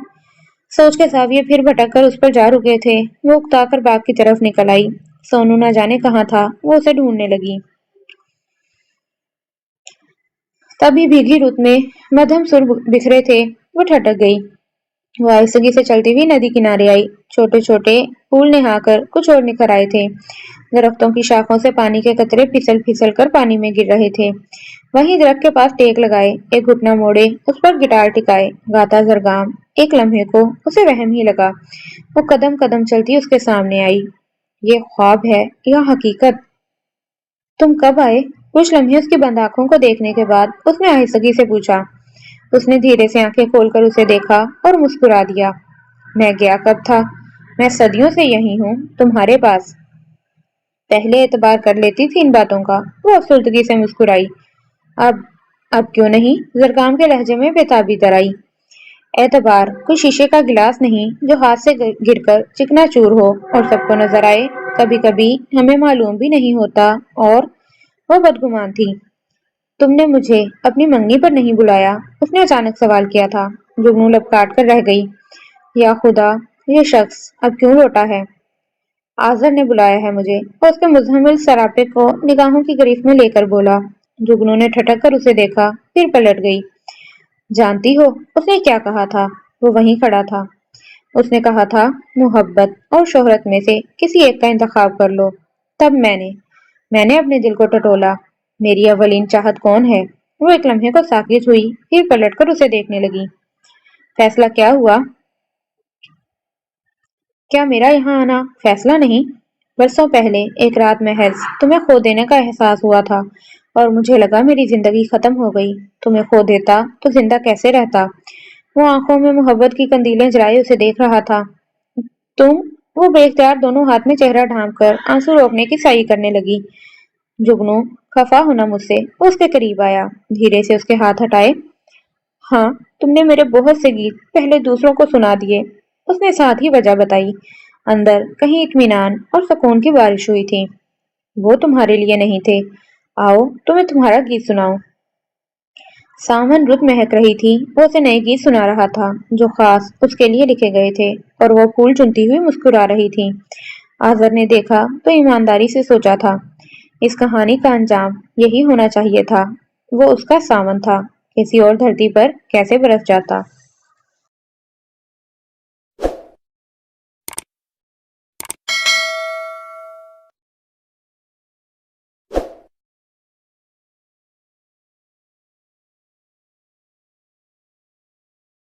سوچ کے زاویے پھر بھٹک کر اس پر جا رکے تھے۔ وہ اکتا کر باغ کی طرف نکل آئی۔ سونو نہ جانے کہاں تھا، وہ اسے ڈھونڈنے لگی۔ تبھی بھیگی رت میں مدھم سر بکھرے تھے۔ وہ ٹھٹک گئی۔ وہ آہستگی سے چلتی ہوئی ندی کنارے آئی۔ چھوٹے چھوٹے پھول نہا کر کچھ اور نکھر آئے تھے۔ درختوں کی شاخوں سے پانی کے قطرے پھسل پھسل کر پانی میں گر رہے تھے۔ وہیں درخت کے پاس ٹیک لگائے، ایک گھٹنا موڑے، اس پر گٹار ٹکائے گاتا زرگام ایک لمحے کو اسے وہم ہی لگا۔ وہ قدم قدم چلتی اس کے سامنے آئی۔ یہ خواب ہے یا حقیقت؟ تم کب آئے؟ کچھ لمحے اس کی بند آنکھوں کو دیکھنے کے بعد اس نے آہستگی سے پوچھا۔ اس نے دھیرے سے آنکھیں کھول کر اسے دیکھا اور مسکرا دیا۔ میں گیا کب تھا؟ میں صدیوں سے یہی ہوں، تمہارے پاس۔ پہلے اعتبار کر لیتی تھی ان باتوں کا۔ وہ افسردگی سے مسکرائی۔ اب کیوں نہیں؟ زرگام کے لہجے میں بےتابی در آئی۔ اعتبار کوئی شیشے کا گلاس نہیں جو ہاتھ سے گر کر چکنا چور ہو اور سب کو نظر آئے۔ کبھی کبھی ہمیں معلوم بھی نہیں ہوتا۔ اور وہ بدگمان تھی۔ تم نے مجھے اپنی منگنی پر نہیں بلایا؟ اس نے اچانک سوال کیا تھا۔ جگنو لب کاٹ کر رہ گئی۔ یا خدا، یہ شخص اب کیوں لوٹا ہے؟ آذر نے بلایا ہے مجھے، اور اس کے مزمل سراپے کو نگاہوں کی گرفت میں لے کر بولا۔ جگنو نے ٹھٹک کر اسے دیکھا، پھر پلٹ گئی۔ جانتی ہو اس نے کیا کہا تھا؟ وہ وہیں کھڑا تھا۔ اس نے کہا تھا محبت اور شہرت میں سے کسی ایک کا انتخاب کر لو۔ تب میں نے اپنے دل کو ٹٹولا۔ میری اولین چاہت کون ہے؟ وہ ایک لمحے کو ساکت ہوئی، پھر پلٹ کر اسے دیکھنے لگی۔ فیصلہ کیا ہوا؟ کیا میرا یہاں آنا فیصلہ نہیں؟ برسوں پہلے ایک رات محض تمہیں کھو دینے کا احساس ہوا تھا اور مجھے لگا میری زندگی ختم ہو گئی۔ تمہیں کھو دیتا تو زندہ کیسے رہتا؟ وہ آنکھوں میں محبت کی کندیلیں جلائے اسے دیکھ رہا تھا۔ تم؟ وہ بے اختیار دونوں ہاتھ میں چہرہ ڈھانپ کر آنسو روکنے کی سعی کرنے لگی۔ جگنو، خفا ہونا مجھ سے۔ وہ اس کے قریب آیا، دھیرے سے اس کے ہاتھ ہٹائے۔ ہاں، تم نے میرے بہت سے گیت پہلے دوسروں کو سنا دیے۔ اس نے ساتھ ہی وجہ بتائی۔ اندر کہیں اطمینان اور سکون کی بارش ہوئی تھی۔ وہ تمہارے لیے نہیں تھے۔ آؤ تمہیں تمہارا گیت سناؤں۔ سامن رت مہک رہی تھی۔ وہ اسے نئے گیت سنا رہا تھا جو خاص اس کے لیے لکھے گئے تھے، اور وہ پھول چنتی ہوئی مسکرا رہی تھی۔ آذر نے دیکھا تو ایمانداری سے سوچا تھا، اس کہانی کا انجام یہی ہونا چاہیے تھا۔ وہ اس کا سامن تھا، کسی اور دھرتی پر کیسے برس جاتا۔